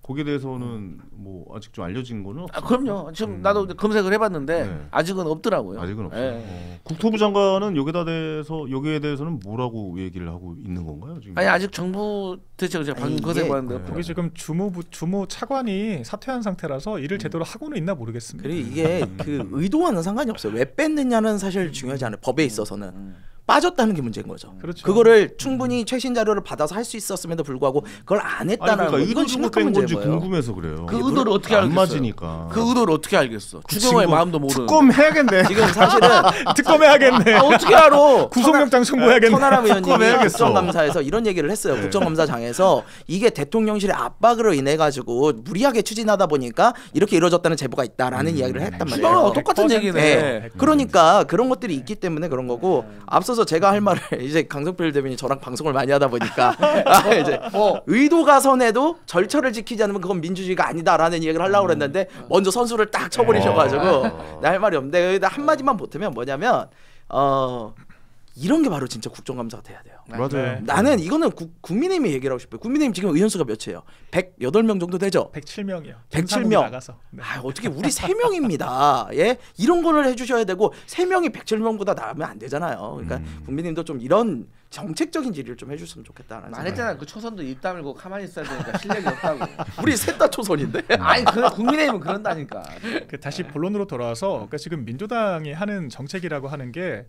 거기에 대해서는 뭐 아직 좀 알려진 거는 없어요. 그럼요. 지금 나도 검색을 해봤는데 아직은 없더라고요. 아직은 없어요. 국토부 장관은 여기에 대해서는 뭐라고 얘기를 하고 있는 건가요? 지금? 아니 아직 정부 대책 제가 방금 검색해봤는데 거기 지금 주무 차관이 사퇴한 상태라서 일을 제대로 하고는 있나 모르겠습니다. 그리고 이게 그 의도와는 상관이 없어요. 왜 뺐느냐는 사실 중요하지 않아요. 법에 있어서는. 빠졌다는 게 문제인 거죠. 그렇죠. 그거를 충분히 최신 자료를 받아서 할 수 있었음에도 불구하고 그걸 안 했다는 거. 이건 심각한 문제인 거예요. 궁금해서 그래요. 그 의도를 어떻게 알겠어요? 안 맞으니까. 그 의도를 어떻게 알겠어? 추경호의 마음도 모르는. 특검 해야겠네. 지금 사실은 특검해야겠네. 어떻게 알아? 구속영장 청구해야겠네. 천하람 의원님이 국정감사에서 이런 얘기를 했어요. 국정감사장에서 이게 대통령실의 압박으로 인해 가지고 무리하게 추진하다 보니까 이렇게 이루어졌다는 제보가 있다라는 이야기를 했단 말이에요. 똑같은 얘기네. 그러니까 그런 것들이 있기 때문에 그런 거고 앞서서 제가 할 말을 이제 강성필 대변인이 저랑 방송을 많이 하다 보니까 이제 의도가 선해도 절차를 지키지 않으면 그건 민주주의가 아니다라는 이야기를 하려고 그랬는데 먼저 선수를 딱 쳐버리셔가지고 나 할 말이 없는데 한 마디만 보태면 뭐냐면 이런 게 바로 진짜 국정감사가 돼야 돼요. 맞아요. 나는 이거는 국민의힘이 얘기를 하고 싶어요. 국민의힘 지금 의원수가 몇이에요? 108명 정도 되죠? 107명이요. 107명. 네. 어떻게 우리 3명입니다. 예? 이런 거를 해주셔야 되고 3명이 107명보다 나으면 안 되잖아요. 그러니까 국민의힘도 좀 이런 정책적인 질의를 좀 해줬으면 좋겠다는 말했잖아. 그 초선도 입 다물고 가만히 있어야 되니까 실력이 없다고. 우리 셋 다 초선인데. 아니 국민의힘은 그런다니까. 다시 본론으로 돌아와서 그러니까 지금 민주당이 하는 정책이라고 하는 게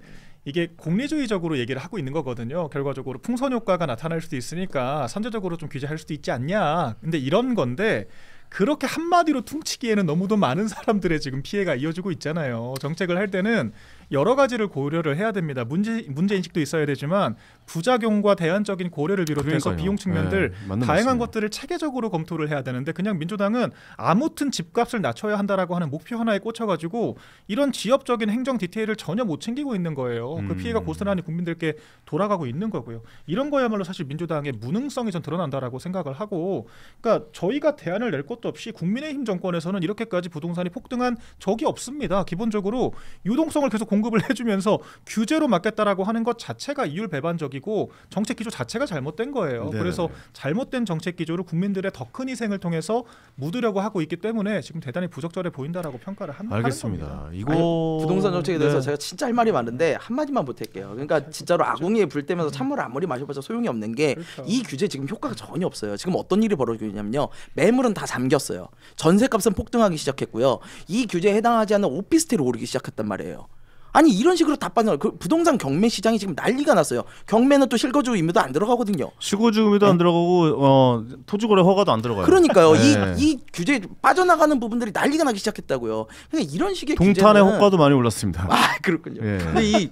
이게 공리주의적으로 얘기를 하고 있는 거거든요. 결과적으로 풍선 효과가 나타날 수도 있으니까 선제적으로 좀 규제할 수도 있지 않냐. 근데 이런 건데 그렇게 한마디로 퉁치기에는 너무도 많은 사람들의 지금 피해가 이어지고 있잖아요. 정책을 할 때는 여러 가지를 고려를 해야 됩니다. 문제 인식도 있어야 되지만 부작용과 대안적인 고려를 비롯해서 비용 측면들 다양한 말씀이에요. 것들을 체계적으로 검토를 해야 되는데 그냥 민주당은 아무튼 집값을 낮춰야 한다라고 하는 목표 하나에 꽂혀가지고 이런 지역적인 행정 디테일을 전혀 못 챙기고 있는 거예요. 그 피해가 고스란히 국민들께 돌아가고 있는 거고요. 이런 거야말로 사실 민주당의 무능성이 좀 드러난다라고 생각을 하고 그러니까 저희가 대안을 낼 것도 없이 국민의힘 정권에서는 이렇게까지 부동산이 폭등한 적이 없습니다. 기본적으로 유동성을 계속 공급을 해주면서 규제로 막겠다라고 하는 것 자체가 이율배반적이고 정책 기조 자체가 잘못된 거예요. 네네. 그래서 잘못된 정책 기조를 국민들의 더 큰 희생을 통해서 묻으려고 하고 있기 때문에 지금 대단히 부적절해 보인다라고 평가를 하는 겁니다. 알겠습니다. 이거 부동산 정책에 대해서 제가 진짜 할 말이 많은데 한 마디만 보탤게요. 그러니까 진짜로 아궁이에 불 때면서 찬물을 아무리 마셔봐서 소용이 없는 게 이 규제 지금 효과가 전혀 없어요. 지금 어떤 일이 벌어지고 있냐면요. 매물은 다 잠겼어요. 전세값은 폭등하기 시작했고요. 이 규제에 해당하지 않는 오피스텔이 오르기 시작했단 말이에요. 아니 이런 식으로 다 빠져. 그 부동산 경매 시장이 지금 난리가 났어요. 경매는 또 실거주 의무도 안 들어가거든요. 실거주 의무도 안 들어가고 토지거래 허가도 안 들어가요. 그러니까요. 이 규제 빠져나가는 부분들이 난리가 나기 시작했다고요. 그러니까 이런 식의 동탄의 규제는 호가도 많이 올랐습니다. 그렇군요. 근데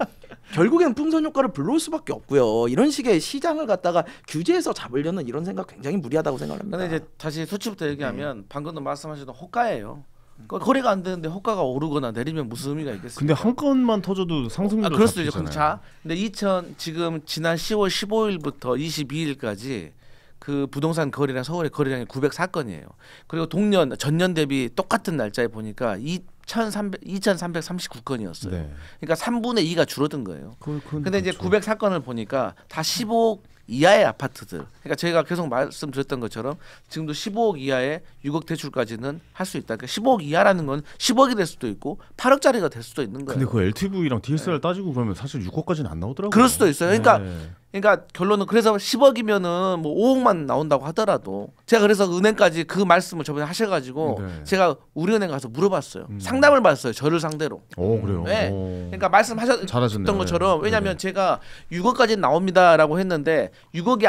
결국에는 풍선 효과를 불러올 수밖에 없고요. 이런 식의 시장을 갖다가 규제해서 잡으려는 이런 생각 굉장히 무리하다고 생각합니다. 근데 이제 다시 수치부터 얘기하면 방금도 말씀하셨던 호가예요. 거래가 안 되는데 호가가 오르거나 내리면 무슨 의미가 있겠습니까? 근데 한 건만 터져도 상승률이 그럴 수도 있죠. 자, 근데 지금 지난 10월 15일부터 22일까지 그 부동산 거래량 서울의 거래량이 904건이에요. 그리고 전년 대비 똑같은 날짜에 보니까 2,339건이었어요. 네. 그러니까 3분의 2가 줄어든 거예요. 근데 이제 904건을 보니까 다 15 이하의 아파트들. 그러니까 제가 계속 말씀드렸던 것처럼 지금도 15억 이하의 6억 대출까지는 할 수 있다. 그러니까 15억 이하라는 건 10억이 될 수도 있고 8억짜리가 될 수도 있는 거예요. 근데 그 LTV랑 DSR 따지고 그러면 사실 6억까지는 안 나오더라고요. 그럴 수도 있어요. 그러니까 결론은 그래서 10억이면은 뭐 5억만 나온다고 하더라도 제가 그래서 은행까지 그 말씀을 저번에 하셔가지고 제가 우리은행 가서 물어봤어요. 상담을 받았어요. 저를 상대로. 오 그래요. 네. 그러니까 말씀하셨던 것처럼 왜냐하면 제가 6억까지 나옵니다라고 했는데 6억이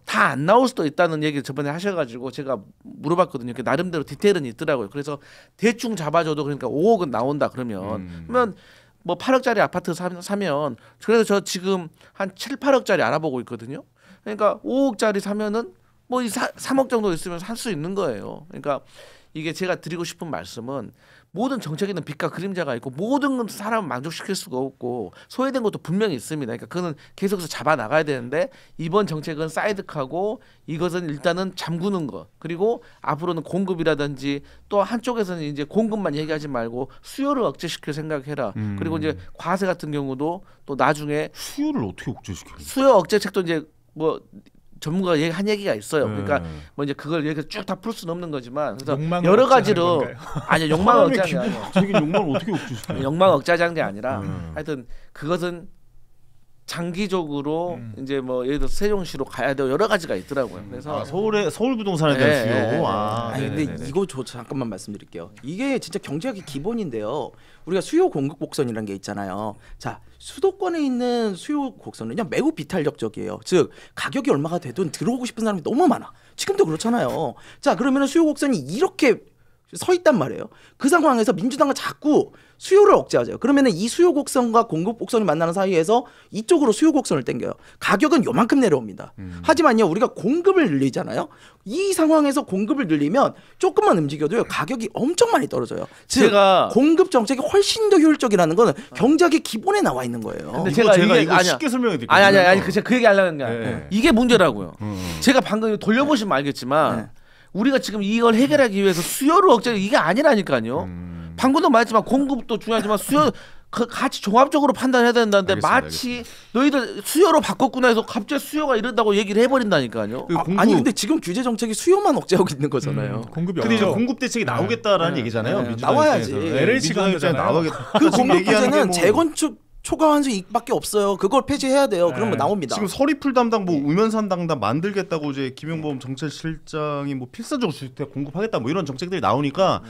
다 안 나올 수도 있다는 얘기를 저번에 하셔가지고 제가 물어봤거든요. 나름대로 디테일은 있더라고요. 그래서 대충 잡아줘도 그러니까 5억은 나온다 그러면 뭐 8억짜리 아파트 사면 그래서 저 지금 한 7, 8억짜리 알아보고 있거든요. 그러니까 5억짜리 사면은 뭐 3억 정도 있으면 살 수 있는 거예요. 그러니까 이게 제가 드리고 싶은 말씀은 모든 정책에는 빛과 그림자가 있고 모든 건 사람을 만족시킬 수가 없고 소외된 것도 분명히 있습니다. 그러니까 그거는 계속해서 잡아 나가야 되는데 이번 정책은 사이드카고 이것은 일단은 잠그는 것 그리고 앞으로는 공급이라든지 또 한쪽에서는 이제 공급만 얘기하지 말고 수요를 억제시킬 생각해라. 그리고 이제 과세 같은 경우도 또 나중에 수요를 어떻게 억제시켜요? 수요 억제책도 이제 뭐 전문가가 한 얘기가 있어요. 그러니까 뭐 이제 그걸 이렇게 쭉 다 풀 수는 없는 거지만 그래서 여러 가지로 아니 욕망 억제하는 게 아니라 자기 욕망을 어떻게 억제시켜요? 욕망 억제하는 게 아니라 하여튼 그것은 장기적으로 이제 뭐 예를 들어 세종시로 가야 되고 여러 가지가 있더라고요. 그래서 서울 부동산에 대한 수요. 아니 근데 이거 저 잠깐만 말씀드릴게요. 이게 진짜 경제학의 기본인데요. 우리가 수요 공급 곡선이라는 게 있잖아요. 자, 수도권에 있는 수요 곡선은요 매우 비탄력적이에요. 즉 가격이 얼마가 되든 들어오고 싶은 사람이 너무 많아. 지금도 그렇잖아요. 자, 그러면 수요 곡선이 이렇게 서 있단 말이에요. 그 상황에서 민주당은 자꾸 수요를 억제하죠. 그러면은 이 수요 곡선과 공급 곡선이 만나는 사이에서 이쪽으로 수요 곡선을 당겨요. 가격은 요만큼 내려옵니다. 하지만요, 우리가 공급을 늘리잖아요. 이 상황에서 공급을 늘리면 조금만 움직여도요, 가격이 엄청 많이 떨어져요. 즉, 공급 정책이 훨씬 더 효율적이라는 거는 경제학의 기본에 나와 있는 거예요. 근데 제가 이거 쉽게 설명해 드릴게요. 아니, 그 얘기 하려는 게 아니에요. 이게 문제라고요. 제가 방금 돌려보시면 알겠지만 우리가 지금 이걸 해결하기 위해서 수요를 억제하는 이게 아니라니까요. 방금도 말했지만 공급도 중요하지만 수요 같이 종합적으로 판단해야 된다는데 마치 너희들 수요로 바꿨구나 해서 갑자기 수요가 이런다고 얘기를 해버린다니까요. 아니 근데 지금 규제 정책이 수요만 억제하고 있는 거잖아요. 공급이 근데 이제 공급 대책이 나오겠다라는 얘기잖아요. 나와야지. LH가 나와겠다. 그 공급 규제는 재건축 초과 환수 이익밖에 없어요. 그걸 폐지해야 돼요. 그럼 뭐 나옵니다. 지금 서리풀 담당 뭐 우면산 담당 만들겠다고 이제 김용범 정책실장이 뭐 필사적으로 주택 공급하겠다 뭐 이런 정책들이 나오니까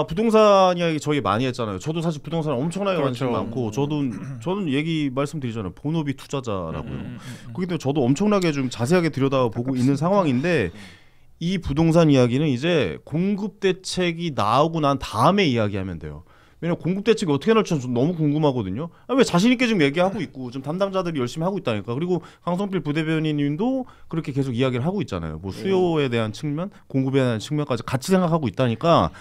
부동산 이야기 저희 많이 했잖아요. 저도 사실 부동산 엄청나게 관심 많고 저는 얘기 말씀드리잖아요. 본업이 투자자라고요. 그렇기 때문에 저도 엄청나게 좀 자세하게 들여다보고 있는 상황인데 이 부동산 이야기는 이제 공급 대책이 나오고 난 다음에 이야기하면 돼요. 왜냐면 공급 대책이 어떻게 나올지 너무 궁금하거든요. 왜 자신 있게 지금 얘기하고 있고 좀 담당자들이 열심히 하고 있다니까. 그리고 강성필 부대변인님도 그렇게 계속 이야기를 하고 있잖아요. 뭐 수요에 대한 측면, 공급에 대한 측면까지 같이 생각하고 있다니까.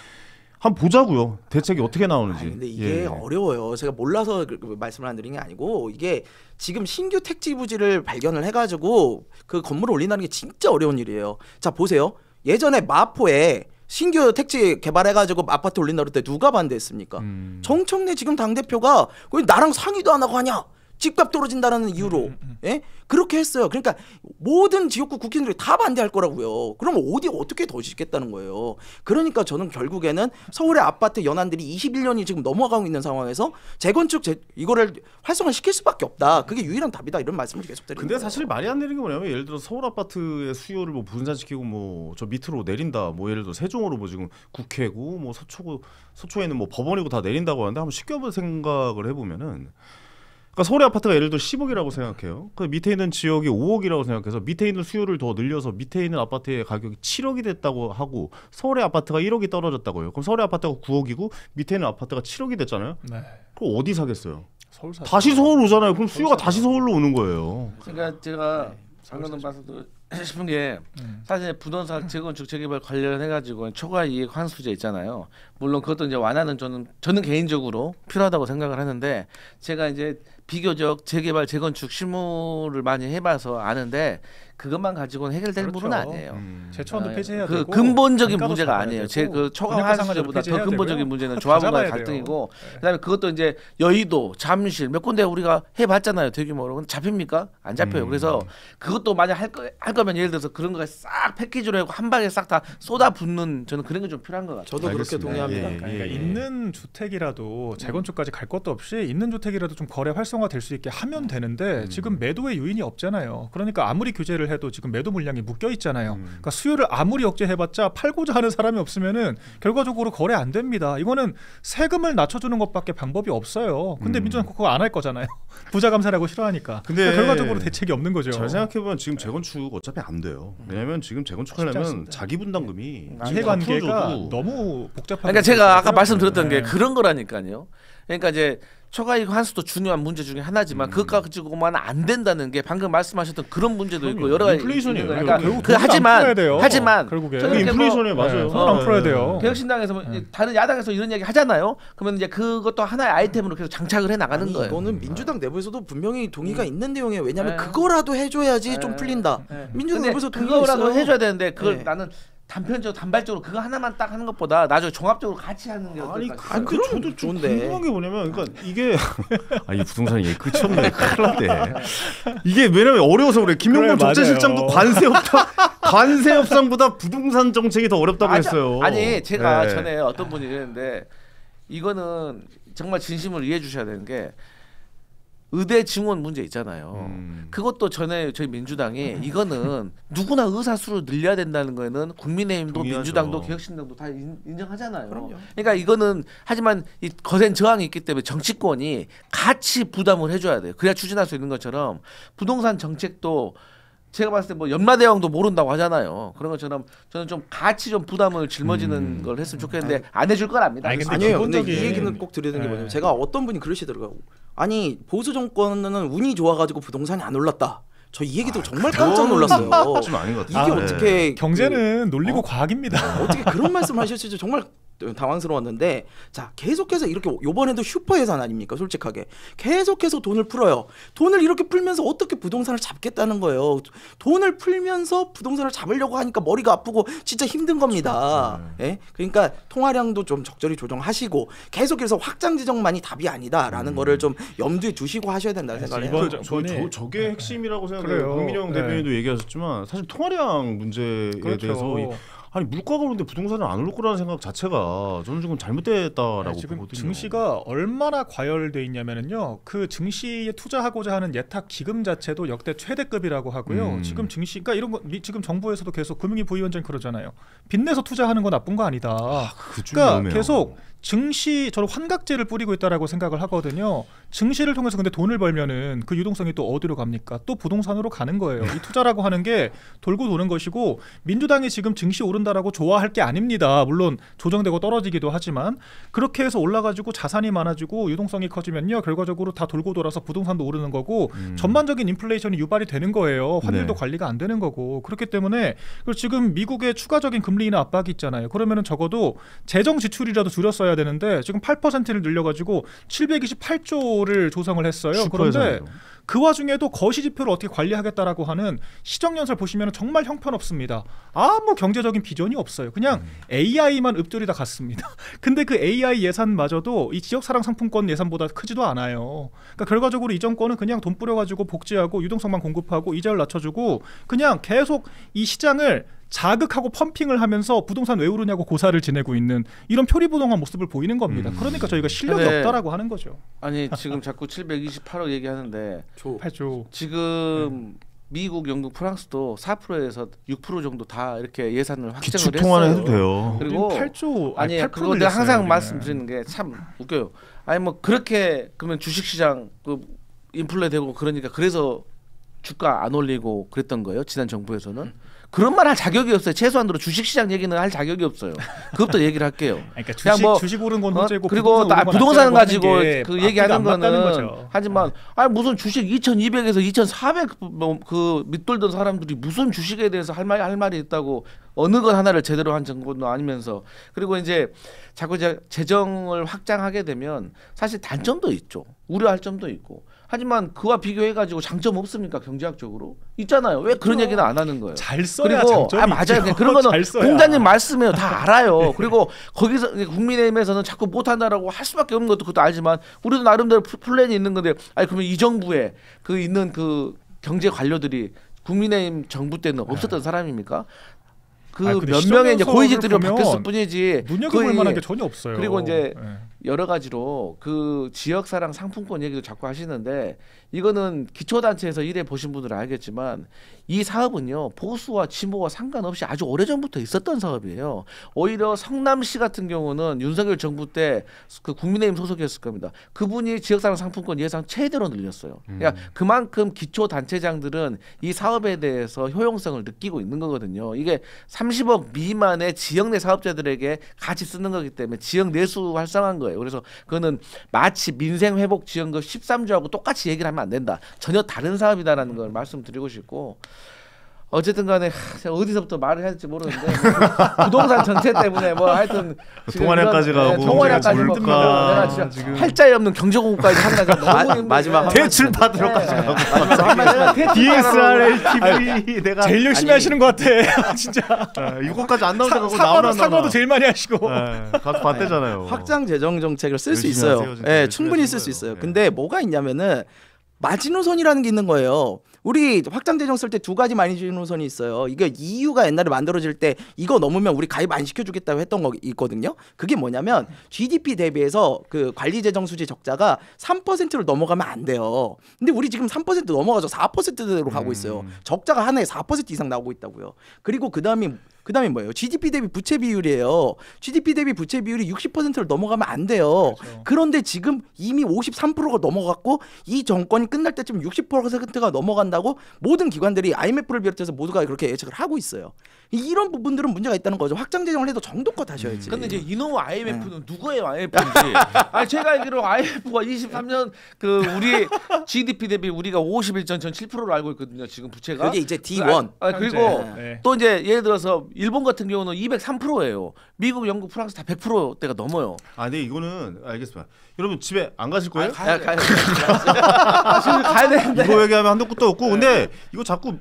한번 보자고요. 대책이 어떻게 나오는지. 근데 이게 어려워요. 제가 몰라서 말씀을 안 드린 게 아니고 이게 지금 신규 택지 부지를 발견을 해가지고 그 건물을 올린다는 게 진짜 어려운 일이에요. 자 보세요. 예전에 마포에 신규 택지 개발해가지고 아파트 올린다 그럴 때 누가 반대했습니까? 정청래 지금 당대표가 나랑 상의도 안 하고 하냐? 집값 떨어진다는 이유로 예? 그렇게 했어요. 그러니까 모든 지역구 국회의원들이 다 반대할 거라고요. 그러면 어디 어떻게 더 짓겠다는 거예요. 그러니까 저는 결국에는 서울의 아파트 연한들이 21년이 지금 넘어가고 있는 상황에서 재건축 이거를 활성화시킬 수밖에 없다. 그게 유일한 답이다. 이런 말씀을 계속 드리는 근데 거예요. 사실 말이 안 되는 게 뭐냐면 예를 들어 서울 아파트의 수요를 뭐 분산시키고 뭐 저 밑으로 내린다. 뭐 예를 들어 세종으로 뭐 지금 국회고 뭐 서초에는 뭐 법원이고 다 내린다고 하는데 한번 쉽게 생각을 해보면은. 그러니까 서울의 아파트가 예를 들어 10억이라고 생각해요. 그 밑에 있는 지역이 5억이라고 생각해서 밑에 있는 수요를 더 늘려서 밑에 있는 아파트의 가격이 7억이 됐다고 하고 서울의 아파트가 1억이 떨어졌다고요. 그럼 서울의 아파트가 9억이고 밑에 있는 아파트가 7억이 됐잖아요. 네. 그럼 어디 사겠어요? 다시 서울 오잖아요. 그럼 수요가 다시 서울로 오는 거예요. 그러니까 제가 방금 봐서도 싶은 게 사실 부동산 재건축 재개발 관련해가지고 초과 이익 환수제 있잖아요. 물론 그것도 이제 완화는 저는 개인적으로 필요하다고 생각을 하는데 제가 이제 비교적 재개발 재건축 실무를 많이 해봐서 아는데 그것만 가지고는 해결될 그렇죠. 부분은 아니에요. 제초원도 폐지해야 그 되고 근본적인 문제가 아니에요. 제 그 초과 환수제보다 더 근본적인 되고요. 문제는 조합원과의 갈등이고 그다음에 그것도 이제 여의도, 잠실 몇 군데 우리가 해봤잖아요. 대규모로. 잡힙니까? 안 잡혀요. 그래서 그것도 만약 할 거면 예를 들어서 그런 거 싹 패키지로 하고 한 방에 싹 다 쏟아붓는 저는 그런 게 좀 필요한 것 같아요. 저도 그렇게 동의합니다. 그러니까 있는 주택이라도 재건축까지 갈 것도 없이 있는 주택이라도 좀 거래 활성화 될 수 있게 하면 되는데 지금 매도의 요인이 없잖아요. 그러니까 아무리 규제를 해도 지금 매도 물량이 묶여 있잖아요. 그러니까 수요를 아무리 억제해봤자 팔고자 하는 사람이 없으면은 결과적으로 거래 안 됩니다. 이거는 세금을 낮춰주는 것밖에 방법이 없어요. 근데 민주당 그거 안 할 거잖아요. 부자 감사라고 싫어하니까. 근데 그러니까 결과적으로 대책이 없는 거죠. 잘 생각해보면 지금 재건축 어차피 안 돼요. 왜냐하면 지금 재건축하려면 자기 분담금이 이해관계가 너무 복잡하게. 그러니까 제가 아까 말씀드렸던 게 그런 거라니까요. 그러니까 이제 초과이익 환수도 중요한 문제 중에 하나지만 그것 가지고만 안 된다는 게 방금 말씀하셨던 그런 문제도 있고 여러 가지 인플레이션이에요. 그러니까 결국 하지만 결국에 인플레이션에 맞아요. 손을 안 풀어야 돼요. 개혁신당에서 다른 야당에서 이런 얘기 하잖아요. 그러면 이제 그것도 하나의 아이템으로 계속 장착을 해 나가는 거예요. 이거는 민주당 내부에서도 분명히 동의가 있는 내용이에요. 왜냐하면 그거라도 해줘야지 좀 풀린다. 민주당 내부에서 그거라도 있어요. 해줘야 되는데 그걸 나는 단발적으로 그거 하나만 딱 하는 것보다 나중에 종합적으로 같이 하는 게 아니 어떨까? 근데 저도 좀 좋은데. 궁금한 게 뭐냐면 그러니까 이게 이 부동산 얘기 끝이 없네. 큰일 났네. 이게 왜냐면 어려워서 그래. 김용건 그래, 적재실장도 관세 협상보다 부동산 정책이 더 어렵다고 했어요. 아니 제가 네. 전에 어떤 분이 이랬는데 이거는 정말 진심을 이해해 주셔야 되는 게 의대 증원 문제 있잖아요. 그것도 전에 저희 민주당이 이거는 누구나 의사 수를 늘려야 된다는 거에는 국민의힘도 동의하죠. 민주당도 개혁신당도 다 인정하잖아요. 그럼요. 그러니까 이거는 하지만 이 거센 저항이 있기 때문에 정치권이 같이 부담을 해줘야 돼요. 그래야 추진할 수 있는 것처럼 부동산 정책도 제가 봤을 때 뭐 연마대왕도 모른다고 하잖아요. 그런 것처럼 저는 좀 같이 좀 부담을 짊어지는 걸 했으면 좋겠는데 안 해줄 건 압니다. 아니에요. 근데 이 얘기는 꼭 드리는 게 뭐냐면 제가 어떤 분이 그러시더라고요. 아니 보수 정권은 운이 좋아가지고 부동산이 안 올랐다. 저 이 얘기도 정말 깜짝 놀랐어요. 좀 아닌 것 이게 같아요. 어떻게 경제는 논리고 과학입니다. 어떻게 그런 말씀하실지 정말 당황스러웠는데 자 계속해서 이렇게 요번에도 슈퍼 예산 아닙니까 솔직하게 계속해서 돈을 풀어요. 돈을 이렇게 풀면서 어떻게 부동산을 잡겠다는 거예요. 돈을 풀면서 부동산을 잡으려고 하니까 머리가 아프고 진짜 힘든 겁니다. 예? 그러니까 통화량도 좀 적절히 조정하시고 계속해서 확장 지정만이 답이 아니다라는 거를 좀 염두에 두시고 하셔야 된다는 생각을 해요. 저게 핵심이라고 생각해요. 박민영 대변인도 얘기하셨지만 사실 통화량 문제에 대해서 아니 물가가 오르는데 부동산은 안 오를 거라는 생각 자체가 저는 지금 잘못됐다라고 지금 보거든요. 증시가 얼마나 과열돼 있냐면요. 그 증시에 투자하고자 하는 예탁 기금 자체도 역대 최대급이라고 하고요. 지금 증시가 이런 거 지금 정부에서도 계속 금융위 부위원장이 그러잖아요. 빚내서 투자하는 건 나쁜 거 아니다. 그러니까 계속 증시 저는 환각제를 뿌리고 있다라고 생각을 하거든요. 증시를 통해서 근데 돈을 벌면은 그 유동성이 또 어디로 갑니까? 또 부동산으로 가는 거예요. 이 투자라고 하는 게 돌고 도는 것이고 민주당이 지금 증시 오른다라고 좋아할 게 아닙니다. 물론 조정되고 떨어지기도 하지만 그렇게 해서 올라가지고 자산이 많아지고 유동성이 커지면요. 결과적으로 다 돌고 돌아서 부동산도 오르는 거고 전반적인 인플레이션이 유발이 되는 거예요. 환율도 관리가 안 되는 거고 그렇기 때문에 지금 미국의 추가적인 금리 인하 압박이 있잖아요. 그러면은 적어도 재정 지출이라도 줄였어야 되는데 지금 8%를 늘려가지고 728조를 조성을 했어요. 그런데 그 와중에도 거시지표를 어떻게 관리하겠다라고 하는 시정연설 보시면 정말 형편없습니다. 아무 경제적인 비전이 없어요. 그냥 AI만 읊조리다 갔습니다. 근데 그 AI 예산마저도 이 지역사랑 상품권 예산보다 크지도 않아요. 그러니까 결과적으로 이 정권은 그냥 돈 뿌려가지고 복지하고 유동성만 공급하고 이자를 낮춰주고 그냥 계속 이 시장을 자극하고 펌핑을 하면서 부동산 왜 오르냐고 고사를 지내고 있는 이런 표리부동한 모습을 보이는 겁니다. 그러니까 저희가 실력이 없다라고 하는 거죠. 아니 지금 자꾸 728억 얘기하는데 8조 지금 미국, 영국, 프랑스도 4%에서 6% 정도 다 이렇게 예산을 확정을 기축 통화는 했어요. 해도 돼요. 그리고 8조 아니 그거 내가 항상 말씀드리는 게 참 웃겨요. 아니 뭐 그렇게 그러면 주식시장 그 인플레 되고 그러니까 그래서 주가 안 올리고 그랬던 거예요. 지난 정부에서는. 그런 말 할 자격이 없어요. 최소한으로 주식시장 얘기는 할 자격이 없어요. 그것도 얘기를 할게요. 그러니까 주식 오른 건 문제고 그리고 부동산 가지고 그 얘기하는 거는 하지만 아니 무슨 주식 2,200에서 2,400 그 밑돌던 사람들이 무슨 주식에 대해서 할 말이 있다고 어느 것 하나를 제대로 한 정권도 아니면서 그리고 이제 자꾸 재정을 확장하게 되면 사실 단점도 있죠. 우려할 점도 있고 하지만 그와 비교해가지고 장점 없습니까? 경제학적으로 있잖아요. 왜 그런 얘기는 안 하는 거예요? 잘 써야 그리고 장점이 맞아요. 있죠. 그런 거는 공자님 말씀이에요. 다 알아요. 네. 그리고 거기서 국민의힘에서는 자꾸 못한다라고 할 수밖에 없는 것도 그것도 알지만 우리도 나름대로 플랜이 있는 건데 아니 그러면 이 정부에 그 있는 그 경제 관료들이 국민의힘 정부 때는 없었던 사람입니까? 그 몇 명의 이제 고위직들이 바뀌었을 뿐이지 눈여겨볼 만한 게 전혀 없어요. 그리고 이제 여러 가지로 그 지역사랑 상품권 얘기도 자꾸 하시는데 이거는 기초단체에서 일해 보신 분들은 알겠지만 이 사업은요 보수와 진보와 상관없이 아주 오래전부터 있었던 사업이에요. 오히려 성남시 같은 경우는 윤석열 정부 때 그 국민의힘 소속이었을 겁니다. 그분이 지역사랑 상품권 예산 최대로 늘렸어요. 그러니까 그만큼 기초단체장들은 이 사업에 대해서 효용성을 느끼고 있는 거거든요. 이게 30억 미만의 지역 내 사업자들에게 같이 쓰는 거기 때문에 지역 내수 활성화한 거예요. 그래서 그거는 마치 민생회복 지원금 13조하고 똑같이 얘기를 하면 안 된다. 전혀 다른 사업이다라는 걸 말씀드리고 싶고 어쨌든 간에 제가 어디서부터 말을 해야 될지 모르는데 부동산 전체 때문에 뭐 하여튼 동아리까지 가고 동아리까지 뭐 내가 진짜 팔자에 없는 경제공부까지 한다. 너무 마지막 대출 받으러까지 가고 DSR TV 내가 제일 열심히 하시는 것 같아. 진짜 이거까지 안 나오다가 사과도 제일 많이 하시고 가서 봤대잖아요. 확장 재정 정책을 쓸 수 있어요. 예, 충분히 쓸 수 있어요. 근데 뭐가 있냐면은 마지노선이라는 게 있는 거예요. 우리 확장 재정 쓸 때 두 가지 마지노선이 있어요. 이게 EU가 옛날에 만들어질 때 이거 넘으면 우리 가입 안 시켜주겠다고 했던 거 있거든요. 그게 뭐냐면 GDP 대비해서 그 관리 재정 수지 적자가 3%를 넘어가면 안 돼요. 근데 우리 지금 3% 넘어가서 4%대로 가고 있어요. 적자가 한 해에 4% 이상 나오고 있다고요. 그리고 그다음에 뭐예요? GDP 대비 부채 비율이에요. GDP 대비 부채 비율이 60%를 넘어가면 안 돼요. 그렇죠. 그런데 지금 이미 53%가 넘어갔고 이 정권이 끝날 때쯤 60%가 넘어간다고 모든 기관들이 IMF를 비롯해서 모두가 그렇게 예측을 하고 있어요. 이런 부분들은 문제가 있다는 거죠. 확장 재정을 해도 정도껏 하셔야지. 근데 이제 이놈 IMF는 누구예요? IMF인지. 아니 제가 알기로 IMF가 23년 그 우리 GDP 대비 우리가 51전 7%로 알고 있거든요. 지금 부채가. 그게 이제 D1. 그리고 또 이제 예를 들어서 일본 같은 경우는 203%예요. 미국, 영국, 프랑스 다 100%대가 넘어요. 아, 네 이거는 알겠습니다. 여러분 집에 안 가실 거예요? 가야 되는데. 이거 얘기하면 한도 끝도 없고 근데 이거 자꾸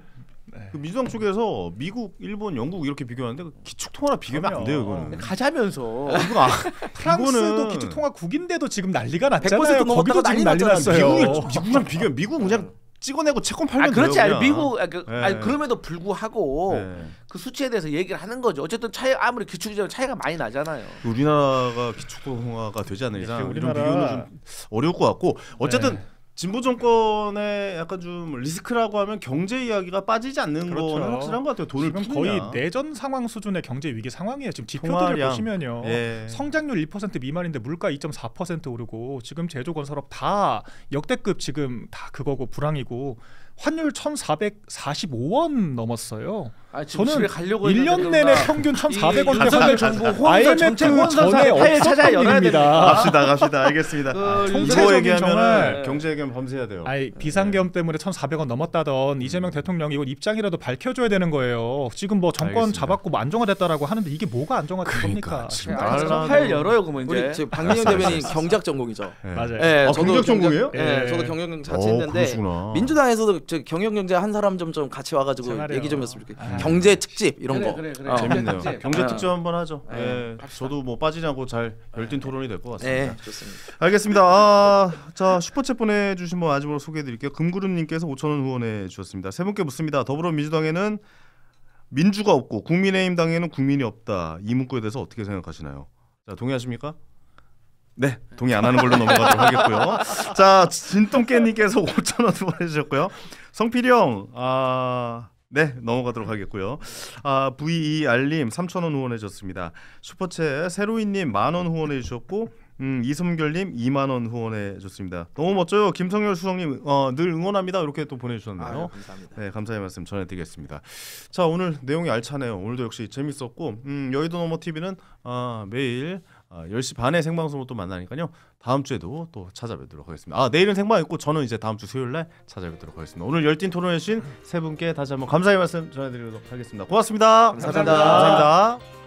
그 민주당 쪽에서 미국, 일본, 영국 이렇게 비교하는데 기축통화랑 비교하면 안 돼요. 이거는 가자면서. 프랑스도 기축통화국인데도 지금 난리가 났잖아요. 100% 거기도 지금 난리 났어요. 미국이랑 비교, 미국 그냥 찍어내고 채권 팔면 돼요. 그렇지. 아니, 미국 아니 그럼에도 불구하고 그 수치에 대해서 얘기를 하는 거죠. 어쨌든 차이 아무리 기축이지만 차이가 많이 나잖아요. 우리나라가 기축통화가 되지 않는 이상 이런 비교는 좀 어려울 것 같고 어쨌든 진보 정권의 약간 좀 리스크라고 하면 경제 이야기가 빠지지 않는 거는 확실한 것 같아요. 돈을 지금 거의 내전 상황 수준의 경제 위기 상황이에요. 지금 지표들을 보시면요. 성장률 1% 미만인데 물가 2.4% 오르고 지금 제조 건설업 다 역대급 지금 다 그거고 불황이고 환율 1,445원 넘었어요. 저는 1년 내내 평균 1,400원대 환율 정부 IMF 전에 없었던 일입니다. 갑시다. 알겠습니다. 총체적인 얘기하면 경제 얘기하면 범죄해야 돼요. 비상계엄 때문에 1,400원 넘었다던 이재명 대통령이 이건 입장이라도 밝혀줘야 되는 거예요. 지금 뭐 정권 알겠습니다. 잡았고 뭐 안정화됐다라고 하는데 이게 뭐가 안정화된 겁니까? 파일 열어요 그러면 이제. 우리 지금 박민영 대변인 경제학 전공이죠. 맞아요. 네, 경제학 전공이에요? 네, 저도 경영경제 같이 했는데 민주당에서도 경영경제 한 사람 좀 같이 와가지고 얘기 좀 했으면 좋겠어요. 경제 특집 이런 거. 그래. 재밌네요. 경제 특집 한번 하죠. 저도 뭐 빠지지 않고 잘 열띤 토론이 될 것 같습니다. 좋습니다. 알겠습니다. 자 슈퍼챗 보내주신 분 마지막으로 소개해드릴게요. 금구름님께서 5,000원 후원해 주셨습니다. 세 분께 묻습니다. 더불어민주당에는 민주가 없고 국민의힘 당에는 국민이 없다. 이 문구에 대해서 어떻게 생각하시나요? 자 동의하십니까? 네, 동의 안 하는 걸로 넘어가도록 하겠고요. 자 진똥깨님께서 5,000원 후원해 주셨고요. 성필이 형, 네 넘어가도록 하겠고요. VER님 3,000원 후원해 주셨습니다. 슈퍼챗 세로이님 10,000원 후원해 주셨고 이솜결님 20,000원 후원해 줬습니다. 너무 멋져요. 김성열 수석님 늘 응원합니다. 이렇게 또 보내주셨네요. 감사합니다. 네, 감사의 말씀 전해드리겠습니다. 자 오늘 내용이 알차네요. 오늘도 역시 재밌었고 여의도 너머 TV는 매일 10시 반에 생방송으로 또 만나니까요. 다음 주에도 또 찾아뵙도록 하겠습니다. 내일은 생방 있고 저는 이제 다음 주 수요일날 찾아뵙도록 하겠습니다. 오늘 열띤 토론해 주신 세 분께 다시 한번 감사의 말씀 전해드리도록 하겠습니다. 고맙습니다. 감사합니다. 감사합니다.